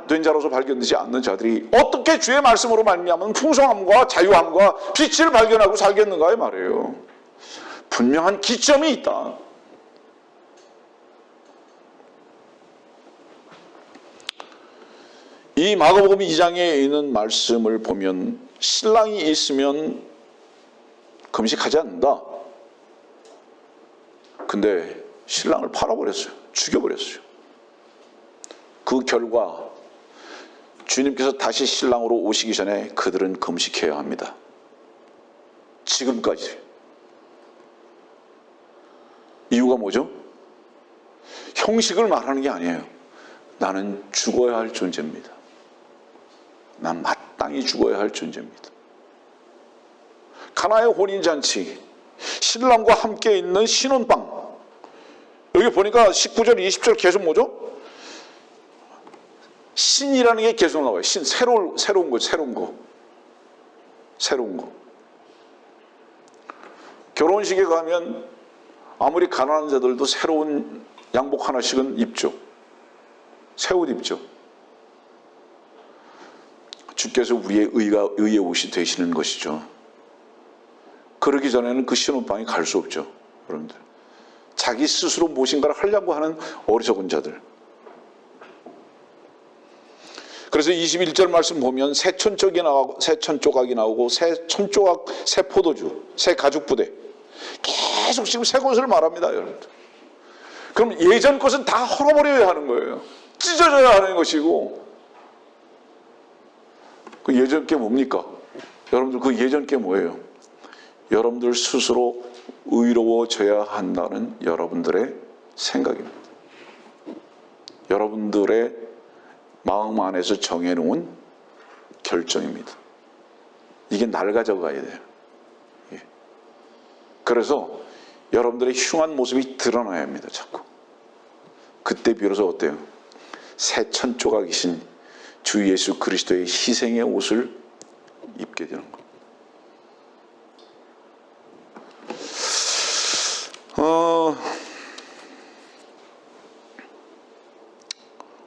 된 자로서 발견되지 않는 자들이 어떻게 주의 말씀으로 말미암은 풍성함과 자유함과 빛을 발견하고 살겠는가 이 말이에요. 분명한 기점이 있다. 이 마가복음 2장에 있는 말씀을 보면 신랑이 있으면 금식하지 않는다. 근데 신랑을 팔아버렸어요. 죽여버렸어요. 그 결과 주님께서 다시 신랑으로 오시기 전에 그들은 금식해야 합니다. 지금까지. 이유가 뭐죠? 형식을 말하는 게 아니에요. 나는 죽어야 할 존재입니다. 난 마땅히 죽어야 할 존재입니다. 가나의 혼인잔치, 신랑과 함께 있는 신혼방. 여기 보니까 19절, 20절 계속 뭐죠? 신이라는 게 계속 나와요. 신, 새로운 거, 새로운 거. 결혼식에 가면 아무리 가난한 자들도 새로운 양복 하나씩은 입죠. 새 옷 입죠. 주께서 우리의 의의 옷이 되시는 것이죠. 그러기 전에는 그 신혼방에 갈 수 없죠. 여러분들, 자기 스스로 무엇인가를 하려고 하는 어리석은 자들. 그래서 21절 말씀 보면 새 천조각이 나오고 새 천조각, 새 포도주, 새 가죽 부대, 계속 지금 새 것을 말합니다, 여러분들. 그럼 예전 것은 다 헐어버려야 하는 거예요. 찢어져야 하는 것이고, 그 예전 게 뭡니까? 여러분들, 그 예전 게 뭐예요? 여러분들 스스로 의로워져야 한다는 여러분들의 생각입니다. 여러분들의 마음 안에서 정해놓은 결정입니다. 이게 날 가져가야 돼요. 그래서 여러분들의 흉한 모습이 드러나야 합니다. 자꾸. 그때 비로소 어때요? 새 천조각이신 주 예수 그리스도의 희생의 옷을 입게 되는 거예요.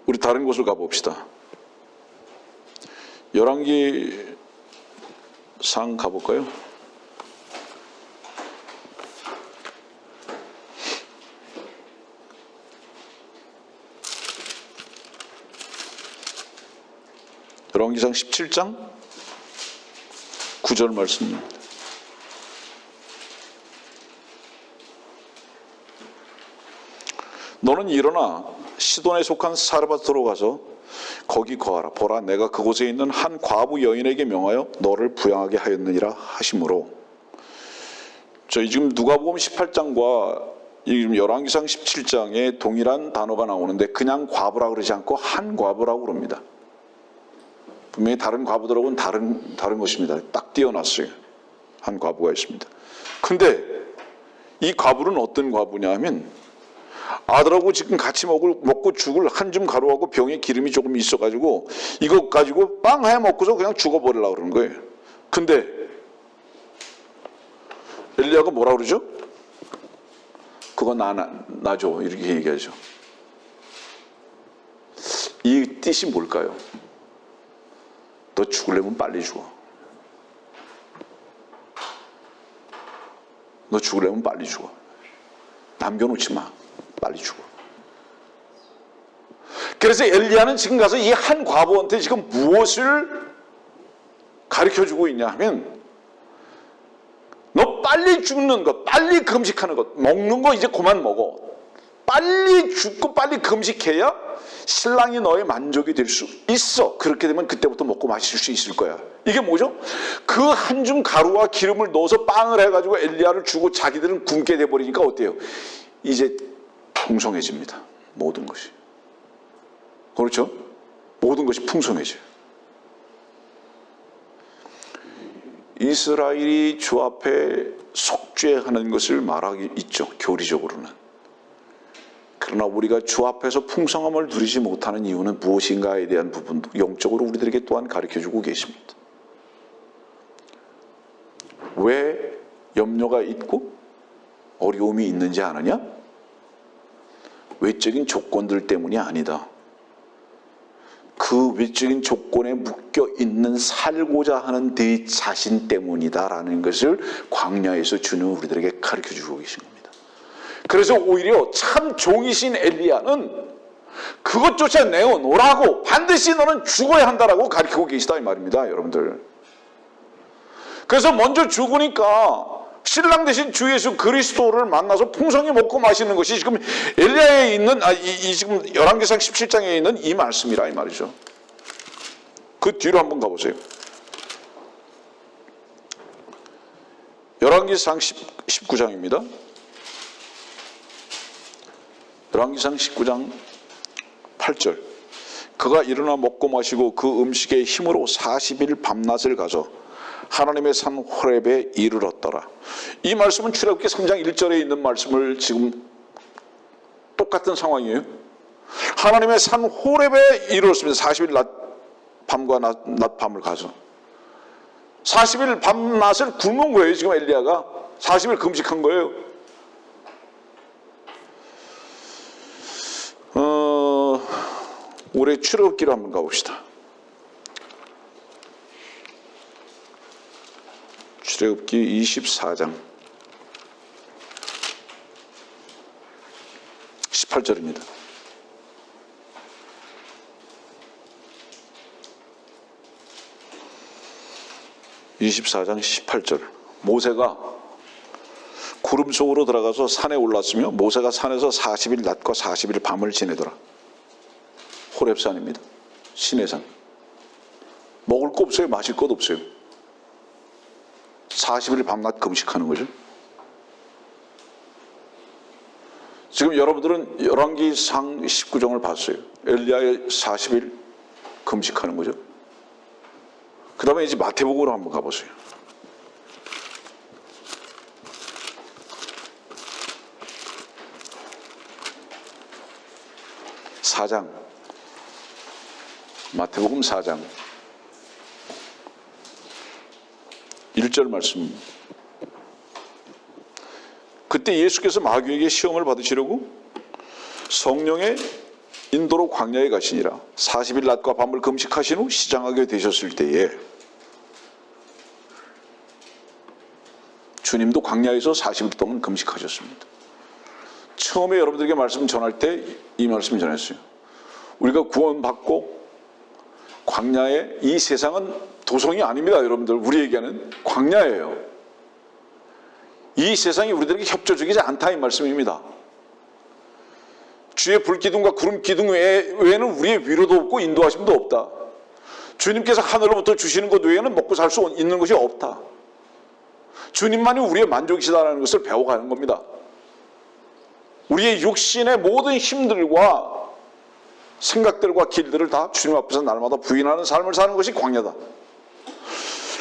우리 다른 곳을 가봅시다. 열왕기상 가볼까요? 열왕기상 17장 9절 말씀입니다. 너는 일어나 시돈에 속한 사르밧으로 가서 거기 거하라. 보라, 내가 그곳에 있는 한 과부 여인에게 명하여 너를 부양하게 하였느니라 하심으로. 저희 지금 누가복음 18장과 열왕기상 17장에 동일한 단어가 나오는데 그냥 과부라고 그러지 않고 한 과부라고 그럽니다. 분명히 다른 과부들하고는 다른 것입니다. 딱 띄어놨어요. 한 과부가 있습니다. 근데 이 과부는 어떤 과부냐 하면 아들하고 지금 같이 먹고 죽을 한 줌 가루하고 병에 기름이 조금 있어가지고 이거 가지고 빵 해 먹고서 그냥 죽어버리려고 그러는 거예요. 근데 엘리야가 뭐라 그러죠? 그거 나줘 이렇게 얘기하죠. 이 뜻이 뭘까요? 너 죽으려면 빨리 죽어. 너 죽으려면 빨리 죽어. 남겨놓지 마. 빨리 죽어. 그래서 엘리야는 지금 가서 이 한 과부한테 지금 무엇을 가르쳐주고 있냐 하면 너 빨리 죽는 것, 빨리 금식하는 것, 먹는 거 이제 그만 먹어. 빨리 죽고 빨리 금식해야 신랑이 너의 만족이 될 수 있어. 그렇게 되면 그때부터 먹고 마실 수 있을 거야. 이게 뭐죠? 그 한 줌 가루와 기름을 넣어서 빵을 해가지고 엘리야를 주고 자기들은 굶게 돼버리니까 어때요? 이제 풍성해집니다. 모든 것이. 그렇죠? 모든 것이 풍성해져요. 이스라엘이 주 앞에 속죄하는 것을 말하기 있죠, 교리적으로는. 그러나 우리가 주 앞에서 풍성함을 누리지 못하는 이유는 무엇인가에 대한 부분도 영적으로 우리들에게 또한 가르쳐주고 계십니다. 왜 염려가 있고 어려움이 있는지 아느냐? 외적인 조건들 때문이 아니다. 그 외적인 조건에 묶여 있는 살고자 하는 네 자신 때문이다라는 것을 광야에서 주는 우리들에게 가르쳐주고 계신 겁니다. 그래서 오히려 참 종이신 엘리야는 그것조차 내어놓으라고, 반드시 너는 죽어야 한다라고 가르치고 계시다 이 말입니다, 여러분들. 그래서 먼저 죽으니까 신랑 되신 주 예수 그리스도를 만나서 풍성히 먹고 마시는 것이 지금 엘리야에 있는 지금 열왕기상 17장에 있는 이 말씀이라 이 말이죠. 그 뒤로 한번 가보세요. 열왕기상 19장입니다. 열왕기상 19장 8절. 그가 일어나 먹고 마시고 그 음식의 힘으로 40일 밤낮을 가져 하나님의 산 호렙에 이르렀더라. 이 말씀은 출애굽기 3장 1절에 있는 말씀을 지금 똑같은 상황이에요. 하나님의 산 호렙에 이르렀습니다. 40일 밤과 낮밤을 가서 40일 밤낮을 굶은 거예요. 지금 엘리야가 40일 금식한 거예요. 올해 출애굽기로 한번 가봅시다. 출애굽기 24장 18절입니다. (24장 18절) 모세가 구름 속으로 들어가서 산에 올랐으며 모세가 산에서 40일 낮과 40일 밤을 지내더라. 호렙산입니다. 시내산. 먹을 거 없어요. 마실 것 없어요. 40일 밤낮 금식하는 거죠. 지금 여러분들은 열왕기상 19장을 봤어요. 엘리야의 40일 금식하는 거죠. 그 다음에 이제 마태복음으로 한번 가보세요. 마태복음 4장 1절 말씀. 그때 예수께서 마귀에게 시험을 받으시려고 성령의 인도로 광야에 가시니라. 40일 낮과 밤을 금식하신 후 시장하게 되셨을 때에 주님도 광야에서 40일 동안 금식하셨습니다. 처음에 여러분들에게 말씀 전할 때 이 말씀 전했어요. 우리가 구원받고 광야에, 이 세상은 도성이 아닙니다. 여러분들, 우리에게는 광야예요. 이 세상이 우리들에게 협조적이지 않다 이 말씀입니다. 주의 불기둥과 구름 기둥 외에는 우리의 위로도 없고 인도하심도 없다. 주님께서 하늘로부터 주시는 것 외에는 먹고 살 수 있는 것이 없다. 주님만이 우리의 만족이시다라는 것을 배워가는 겁니다. 우리의 육신의 모든 힘들과 생각들과 길들을 다 주님 앞에서 날마다 부인하는 삶을 사는 것이 광야다.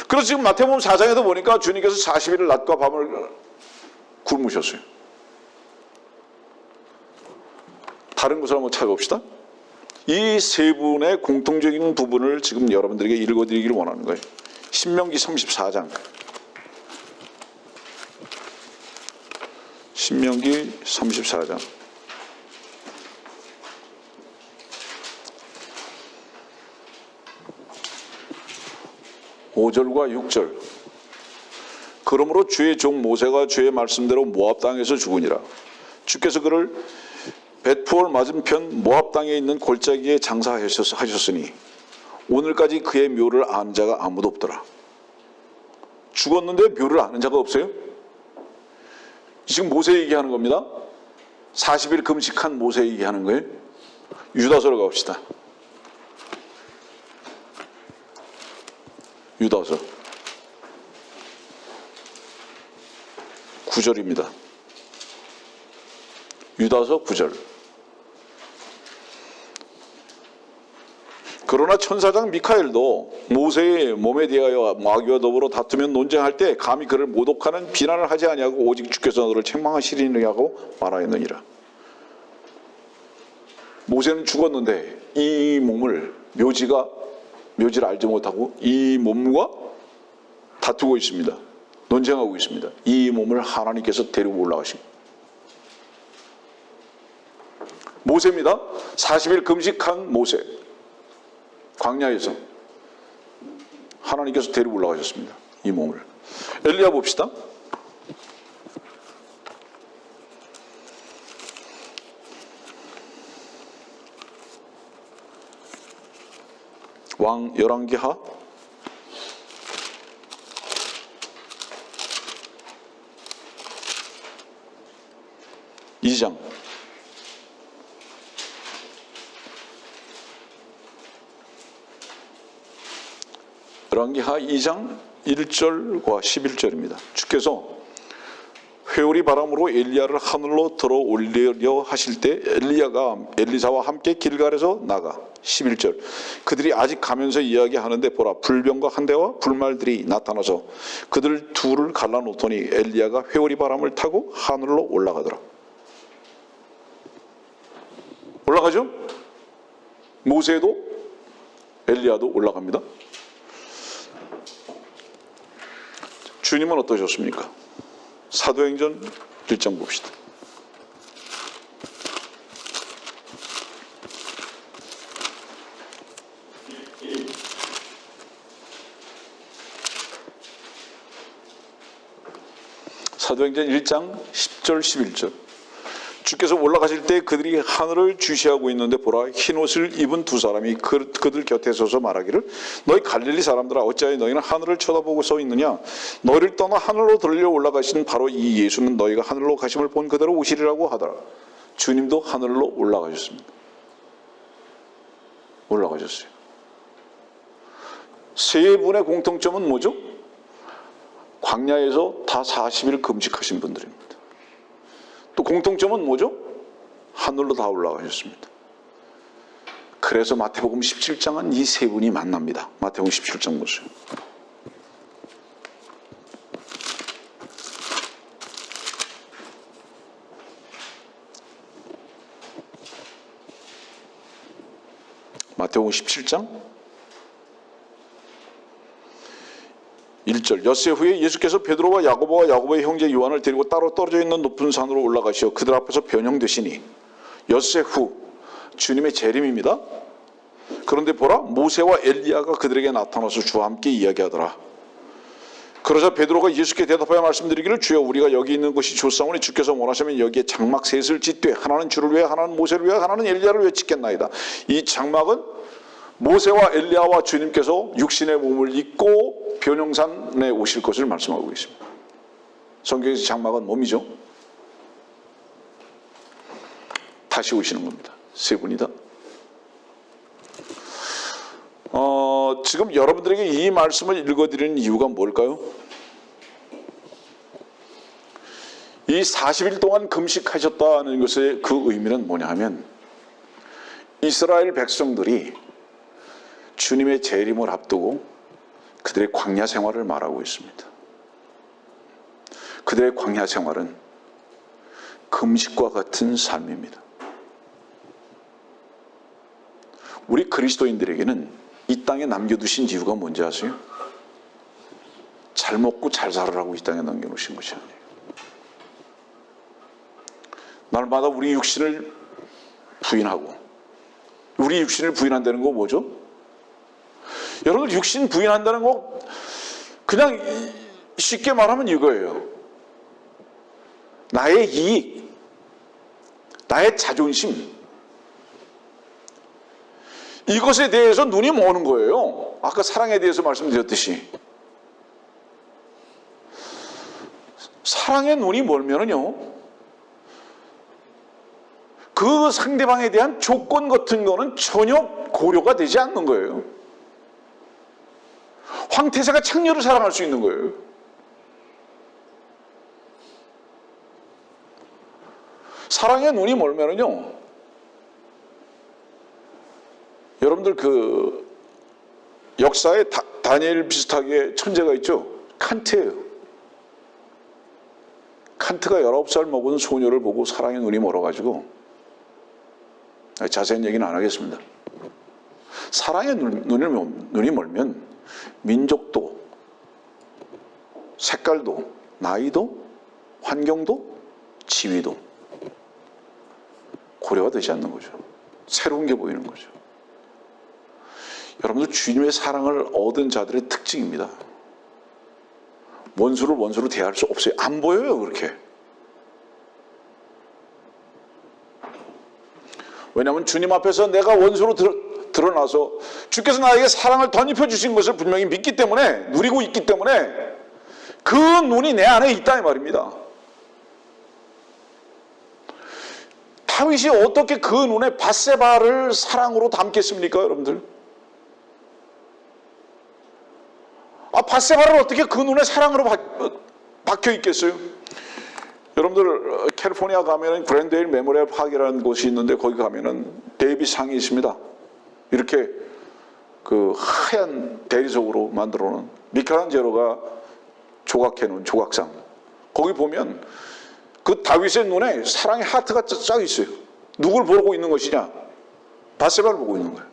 그래서 지금 마태복음 4장에도 보니까 주님께서 40일을 낮과 밤을 굶으셨어요. 다른 것을 한번 찾아봅시다. 이 세 분의 공통적인 부분을 지금 여러분들에게 읽어드리기를 원하는 거예요. 신명기 34장. 신명기 34장. 5절과 6절. 그러므로 주의 종 모세가 주의 말씀대로 모압 땅에서 죽으니라. 주께서 그를 벳푸올 맞은편 모압 땅에 있는 골짜기에 장사하셨으니 오늘까지 그의 묘를 아는 자가 아무도 없더라. 죽었는데 묘를 아는 자가 없어요? 지금 모세 얘기하는 겁니다. 40일 금식한 모세 얘기하는 거예요. 유다서로 가봅시다. 유다서 9절입니다. 유다서 9절. 그러나 천사장 미카엘도 모세의 몸에 대하여 마귀와 더불어 다투며 논쟁할 때 감히 그를 모독하는 비난을 하지 아니하고 오직 주께서 너를 책망하시리냐고 말하였느니라. 모세는 죽었는데 이 몸을 묘지를 알지 못하고 이 몸과 다투고 있습니다. 논쟁하고 있습니다. 이 몸을 하나님께서 데리고 올라가십니다. 모세입니다. 40일 금식한 모세. 광야에서 하나님께서 데리고 올라가셨습니다. 이 몸을. 엘리야 봅시다. 왕 열왕기하 2장 열왕기하 2장 1절과 11절입니다. 주께서 회오리 바람으로 엘리야를 하늘로 들어 올리려 하실 때 엘리야가 엘리사와 함께 길갈에서 나가 11절 그들이 아직 가면서 이야기하는데 보라 불병과 한 대와 불말들이 나타나서 그들 둘을 갈라놓더니 엘리야가 회오리 바람을 타고 하늘로 올라가더라. 올라가죠? 모세도 엘리야도 올라갑니다. 주님은 어떠셨습니까? 사도행전 1장 봅시다. 사도행전 1장 10절 11절 주께서 올라가실 때 그들이 하늘을 주시하고 있는데 보라 흰옷을 입은 두 사람이 그들 곁에 서서 말하기를 너희 갈릴리 사람들아 어찌하여 너희는 하늘을 쳐다보고 서 있느냐 너희를 떠나 하늘로 들려 올라가신 바로 이 예수는 너희가 하늘로 가심을 본 그대로 오시리라고 하더라. 주님도 하늘로 올라가셨습니다. 올라가셨어요. 세 분의 공통점은 뭐죠? 광야에서 다 40일 금식하신 분들입니다. 또 공통점은 뭐죠? 하늘로 다 올라가셨습니다. 그래서 마태복음 17장은 이 세 분이 만납니다. 마태복음 17장 보세요. 마태복음 17장 1절 엿새 후에 예수께서 베드로와 야고보와 야고보의 형제 요한을 데리고 따로 떨어져 있는 높은 산으로 올라가시어 그들 앞에서 변형되시니 엿새 후 주님의 재림입니다. 그런데 보라 모세와 엘리야가 그들에게 나타나서 주와 함께 이야기하더라. 그러자 베드로가 예수께 대답하여 말씀드리기를 주여 우리가 여기 있는 것이 좋사오니 주께서 원하시면 여기에 장막 셋을 짓되 하나는 주를 위해 하나는 모세를 위해 하나는 엘리야를 위해 짓겠나이다. 이 장막은 모세와 엘리야와 주님께서 육신의 몸을 입고 변형산에 오실 것을 말씀하고 계십니다. 성경에서 장막은 몸이죠. 다시 오시는 겁니다. 세 분이다. 지금 여러분들에게 이 말씀을 읽어드리는 이유가 뭘까요? 이 40일 동안 금식하셨다는 것의 그 의미는 뭐냐 하면 이스라엘 백성들이 주님의 재림을 앞두고 그들의 광야 생활을 말하고 있습니다. 그들의 광야 생활은 금식과 같은 삶입니다. 우리 그리스도인들에게는 이 땅에 남겨두신 이유가 뭔지 아세요? 잘 먹고 잘 살으라고 이 땅에 남겨놓으신 것이 아니에요. 날마다 우리 육신을 부인하고 우리 육신을 부인한다는 거 뭐죠? 여러분 육신 부인한다는 거 그냥 쉽게 말하면 이거예요. 나의 이익, 나의 자존심 이것에 대해서 눈이 머는 거예요. 아까 사랑에 대해서 말씀드렸듯이 사랑의 눈이 멀면은요 그 상대방에 대한 조건 같은 거는 전혀 고려가 되지 않는 거예요. 황태자가 창녀를 사랑할 수 있는 거예요. 사랑의 눈이 멀면은요 여러분들 그 역사에 다니엘 비슷하게 천재가 있죠. 칸트예요. 칸트가 19살 먹은 소녀를 보고 사랑의 눈이 멀어가지고, 자세한 얘기는 안 하겠습니다. 사랑의 눈이 멀면 민족도, 색깔도, 나이도, 환경도, 지위도 고려가 되지 않는 거죠. 새로운 게 보이는 거죠. 여러분들 주님의 사랑을 얻은 자들의 특징입니다. 원수를 원수로 대할 수 없어요. 안 보여요, 그렇게. 왜냐하면 주님 앞에서 내가 원수로 드러나서 주께서 나에게 사랑을 덧입혀 주신 것을 분명히 믿기 때문에, 누리고 있기 때문에 그 눈이 내 안에 있다 이 말입니다. 다윗이 어떻게 그 눈에 밧세바를 사랑으로 담겠습니까, 여러분들? 밧세바를 어떻게 그 눈에 사랑으로 박혀 있겠어요? 여러분들 캘리포니아 가면은 그랜데일 메모리얼 파크라는 곳이 있는데 거기 가면은 데이빗 상이 있습니다. 이렇게 그 하얀 대리석으로 만들어 놓은 미켈란젤로가 조각해 놓은 조각상. 거기 보면 그 다윗의 눈에 사랑의 하트가 쫙 있어요. 누굴 보고 있는 것이냐? 밧세바를 보고 있는 거예요.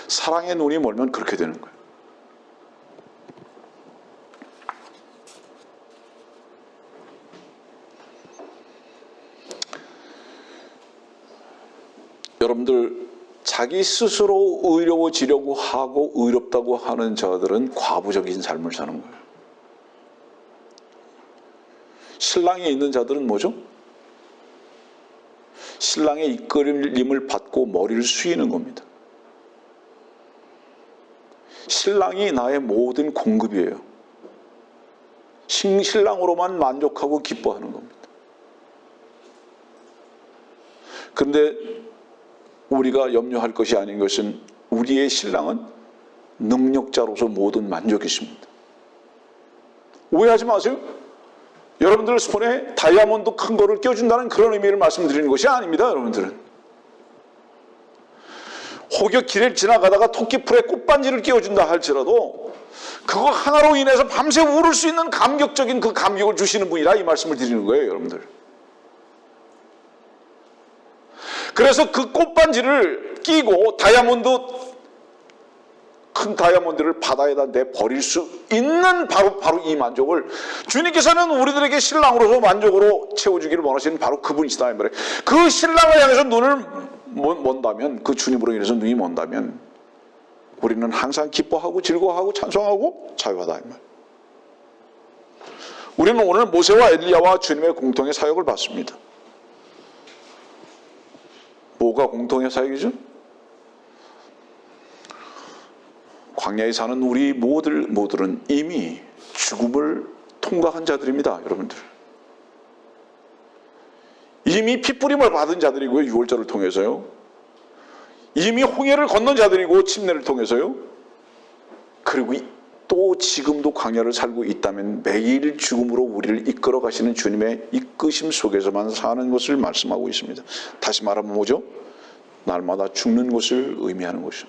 사랑의 눈이 멀면 그렇게 되는 거예요. 여러분들 자기 스스로 의로워지려고 하고 의롭다고 하는 자들은 과부적인 삶을 사는 거예요. 신랑에 있는 자들은 뭐죠? 신랑의 이끌림을 받고 머리를 숙이는 겁니다. 신랑이 나의 모든 공급이에요. 신랑으로만 만족하고 기뻐하는 겁니다. 그런데 우리가 염려할 것이 아닌 것은 우리의 신랑은 능력자로서 모든 만족이십니다. 오해하지 마세요. 여러분들 손에 다이아몬드 큰 거를 껴준다는 그런 의미를 말씀드리는 것이 아닙니다. 여러분들은 혹여 길을 지나가다가 토끼풀에 꽃반지를 끼워준다 할지라도 그거 하나로 인해서 밤새 울을 수 있는 감격적인 그 감격을 주시는 분이라 이 말씀을 드리는 거예요, 여러분들. 그래서 그 꽃반지를 끼고 큰 다이아몬드를 바다에다 내버릴 수 있는 바로 이 만족을 주님께서는 우리들에게 신랑으로서 만족으로 채워주기를 원하시는 바로 그분이시다 이 말이에요. 그 신랑을 향해서 눈을 먼다면, 그 주님으로 인해서 눈이 먼다면 우리는 항상 기뻐하고 즐거워하고 찬송하고 자유하다 이 말. 우리는 오늘 모세와 엘리야와 주님의 공통의 사역을 봤습니다. 뭐가 공통의 사역이죠? 광야에 사는 우리 모두는 이미 죽음을 통과한 자들입니다, 여러분들. 이미 핏부림을 받은 자들이고요, 유월절을 통해서요. 이미 홍해를 건넌 자들이고 침례를 통해서요. 그리고 또 지금도 광야를 살고 있다면 매일 죽음으로 우리를 이끌어 가시는 주님의 이끄심 속에서만 사는 것을 말씀하고 있습니다. 다시 말하면 뭐죠? 날마다 죽는 것을 의미하는 것이죠.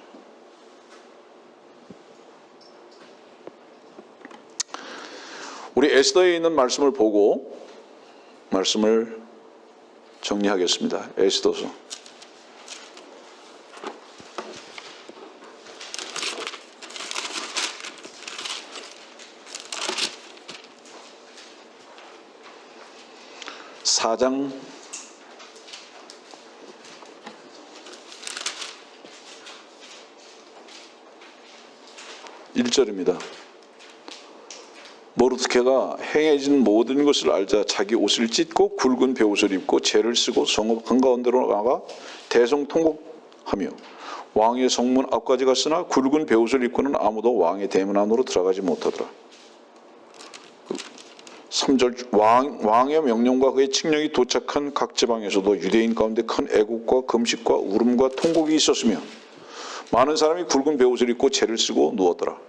우리 에스더에 있는 말씀을 보고 말씀을 정리하겠습니다. 에스더서 4장 1절입니다. 모르드케가 행해진 모든 것을 알자 자기 옷을 찢고 굵은 베옷을 입고 재를 쓰고 성읍 한가운데로 나가 대성통곡하며 왕의 성문 앞까지 갔으나 굵은 베옷을 입고는 아무도 왕의 대문 안으로 들어가지 못하더라. 3절 왕의 명령과 그의 칙령이 도착한 각 지방에서도 유대인 가운데 큰 애국과 금식과 울음과 통곡이 있었으며 많은 사람이 굵은 베옷을 입고 재를 쓰고 누웠더라.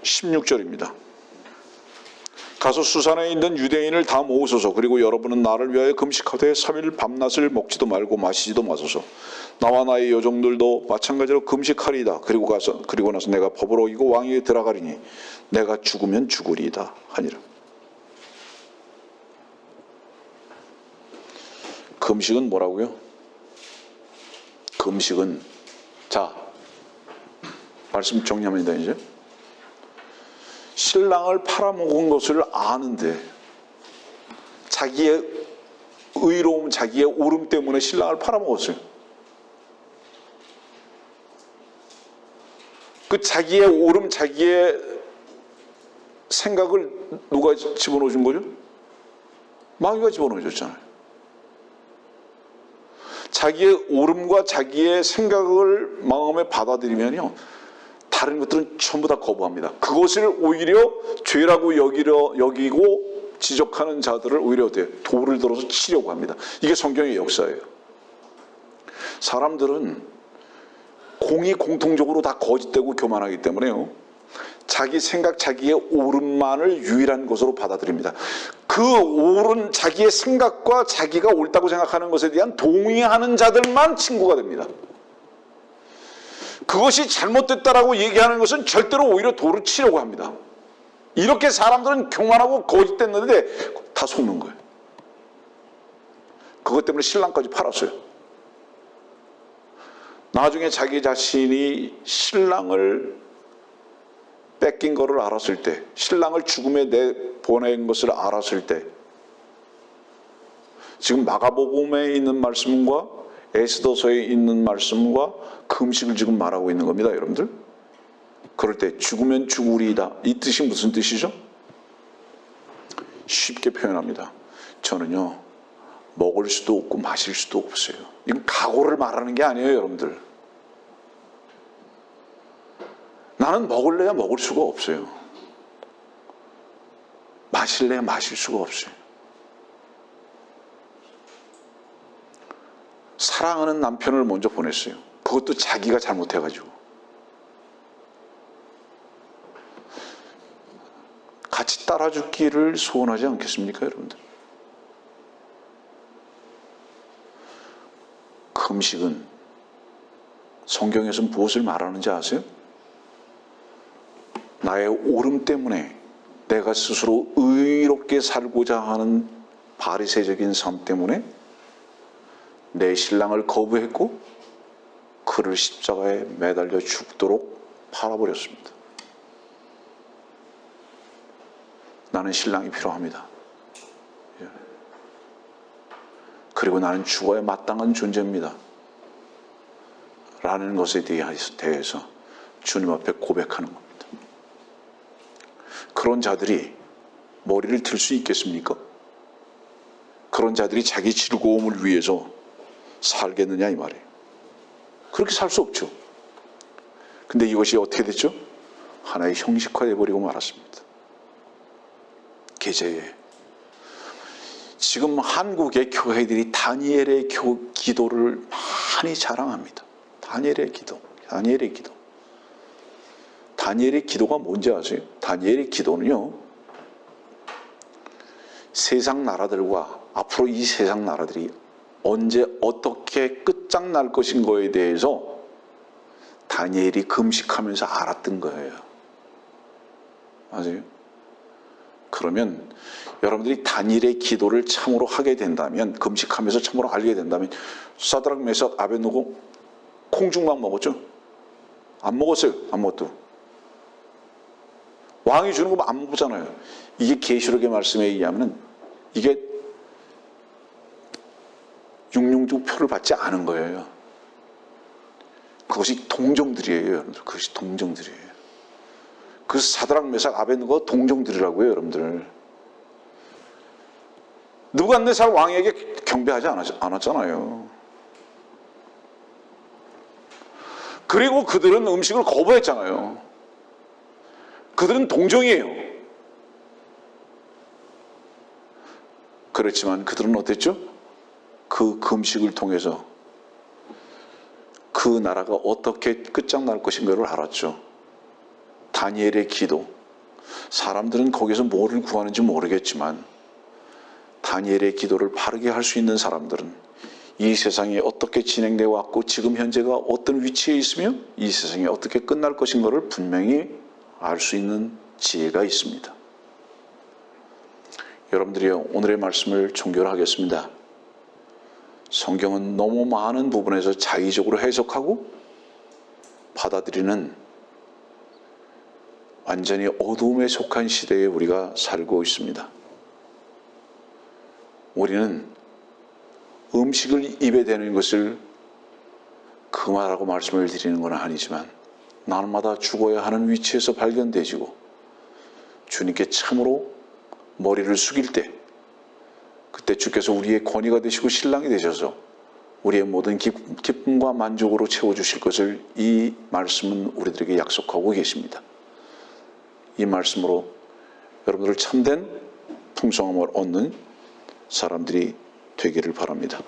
16절입니다. 가서 수산에 있는 유대인을 다 모으소서. 그리고 여러분은 나를 위하여 금식하되 3일 밤낮을 먹지도 말고 마시지도 마소서. 나와 나의 여종들도 마찬가지로 금식하리이다. 그리고 나서 내가 법을 어기고 왕위에 들어가리니 내가 죽으면 죽으리이다 하니라. 금식은 뭐라고요? 금식은, 자, 말씀 정리합니다. 이제 신랑을 팔아먹은 것을 아는데 자기의 의로움, 자기의 옳음 때문에 신랑을 팔아먹었어요. 그 자기의 옳음, 자기의 생각을 누가 집어넣어 준 거죠? 마귀가 집어넣어 줬잖아요. 자기의 옳음과 자기의 생각을 마음에 받아들이면요, 다른 것들은 전부 다 거부합니다. 그것을 오히려 죄라고 여기고 지적하는 자들을 오히려 돌을 들어서 치려고 합니다. 이게 성경의 역사예요. 사람들은 공통적으로 다 거짓되고 교만하기 때문에요, 자기 생각, 자기의 옳음만을 유일한 것으로 받아들입니다. 그 옳은 자기의 생각과 자기가 옳다고 생각하는 것에 대한 동의하는 자들만 친구가 됩니다. 그것이 잘못됐다라고 얘기하는 것은 절대로 오히려 돌을 치려고 합니다. 이렇게 사람들은 교만하고 거짓됐는데 다 속는 거예요. 그것 때문에 신랑까지 팔았어요. 나중에 자기 자신이 신랑을 뺏긴 것을 알았을 때, 신랑을 죽음에 내보낸 것을 알았을 때, 지금 마가복음에 있는 말씀과 에스더서에 있는 말씀과 금식을 지금 말하고 있는 겁니다, 여러분들. 그럴 때 죽으면 죽으리이다, 이 뜻이 무슨 뜻이죠? 쉽게 표현합니다. 저는요, 먹을 수도 없고 마실 수도 없어요. 이건 각오를 말하는 게 아니에요, 여러분들. 나는 먹을래야 먹을 수가 없어요. 마실래야 마실 수가 없어요. 사랑하는 남편을 먼저 보냈어요. 그것도 자기가 잘못해가지고. 같이 따라 죽기를 소원하지 않겠습니까, 여러분들? 금식은 성경에서 무엇을 말하는지 아세요? 나의 옳음 때문에, 내가 스스로 의롭게 살고자 하는 바리새적인 삶 때문에 내 신랑을 거부했고 그를 십자가에 매달려 죽도록 팔아버렸습니다. 나는 신랑이 필요합니다. 그리고 나는 죽어야 마땅한 존재입니다. 라는 것에 대해서 주님 앞에 고백하는 겁니다. 그런 자들이 머리를 들 수 있겠습니까? 그런 자들이 자기 즐거움을 위해서 살겠느냐 이 말이에요. 그렇게 살 수 없죠. 근데 이것이 어떻게 됐죠? 하나의 형식화되어 버리고 말았습니다. 계제에. 지금 한국의 교회들이 다니엘의 기도를 많이 자랑합니다. 다니엘의 기도. 다니엘의 기도가 뭔지 아세요? 다니엘의 기도는요, 세상 나라들과 앞으로 이 세상 나라들이 언제 어떻게 끝장날 것인 거에 대해서 다니엘이 금식하면서 알았던 거예요. 아세요? 그러면 여러분들이 다니엘의 기도를 참으로 하게 된다면, 금식하면서 참으로 알게 된다면, 사드락 메삭 아벳느고 콩죽만 먹었죠? 안 먹었어요. 아무것도. 왕이 주는 거 안 먹잖아요. 이게 계시록의 말씀에 의하면 이게 육룡주 표를 받지 않은 거예요. 그것이 동정들이에요, 여러분들. 그것이 동정들이에요. 그 사드락 메삭 아벳느고가 동정들이라고요, 여러분들. 느부갓네살 왕에게 경배하지 않았잖아요. 그리고 그들은 음식을 거부했잖아요. 그들은 동정이에요. 그렇지만 그들은 어땠죠? 그 금식을 통해서 그 나라가 어떻게 끝장날 것인가를 알았죠. 다니엘의 기도, 사람들은 거기서 뭐를 구하는지 모르겠지만 다니엘의 기도를 바르게 할 수 있는 사람들은 이 세상이 어떻게 진행되어 왔고 지금 현재가 어떤 위치에 있으며 이 세상이 어떻게 끝날 것인가를 분명히 알 수 있는 지혜가 있습니다. 여러분들이요, 오늘의 말씀을 종결하겠습니다. 성경은 너무 많은 부분에서 자의적으로 해석하고 받아들이는 완전히 어두움에 속한 시대에 우리가 살고 있습니다. 우리는 음식을 입에 대는 것을 금하라고 말씀을 드리는 건 아니지만 날마다 죽어야 하는 위치에서 발견되지고 주님께 참으로 머리를 숙일 때 그때 주께서 우리의 권위가 되시고 신랑이 되셔서 우리의 모든 기쁨과 만족으로 채워주실 것을 이 말씀은 우리들에게 약속하고 계십니다. 이 말씀으로 여러분들 참된 풍성함을 얻는 사람들이 되기를 바랍니다.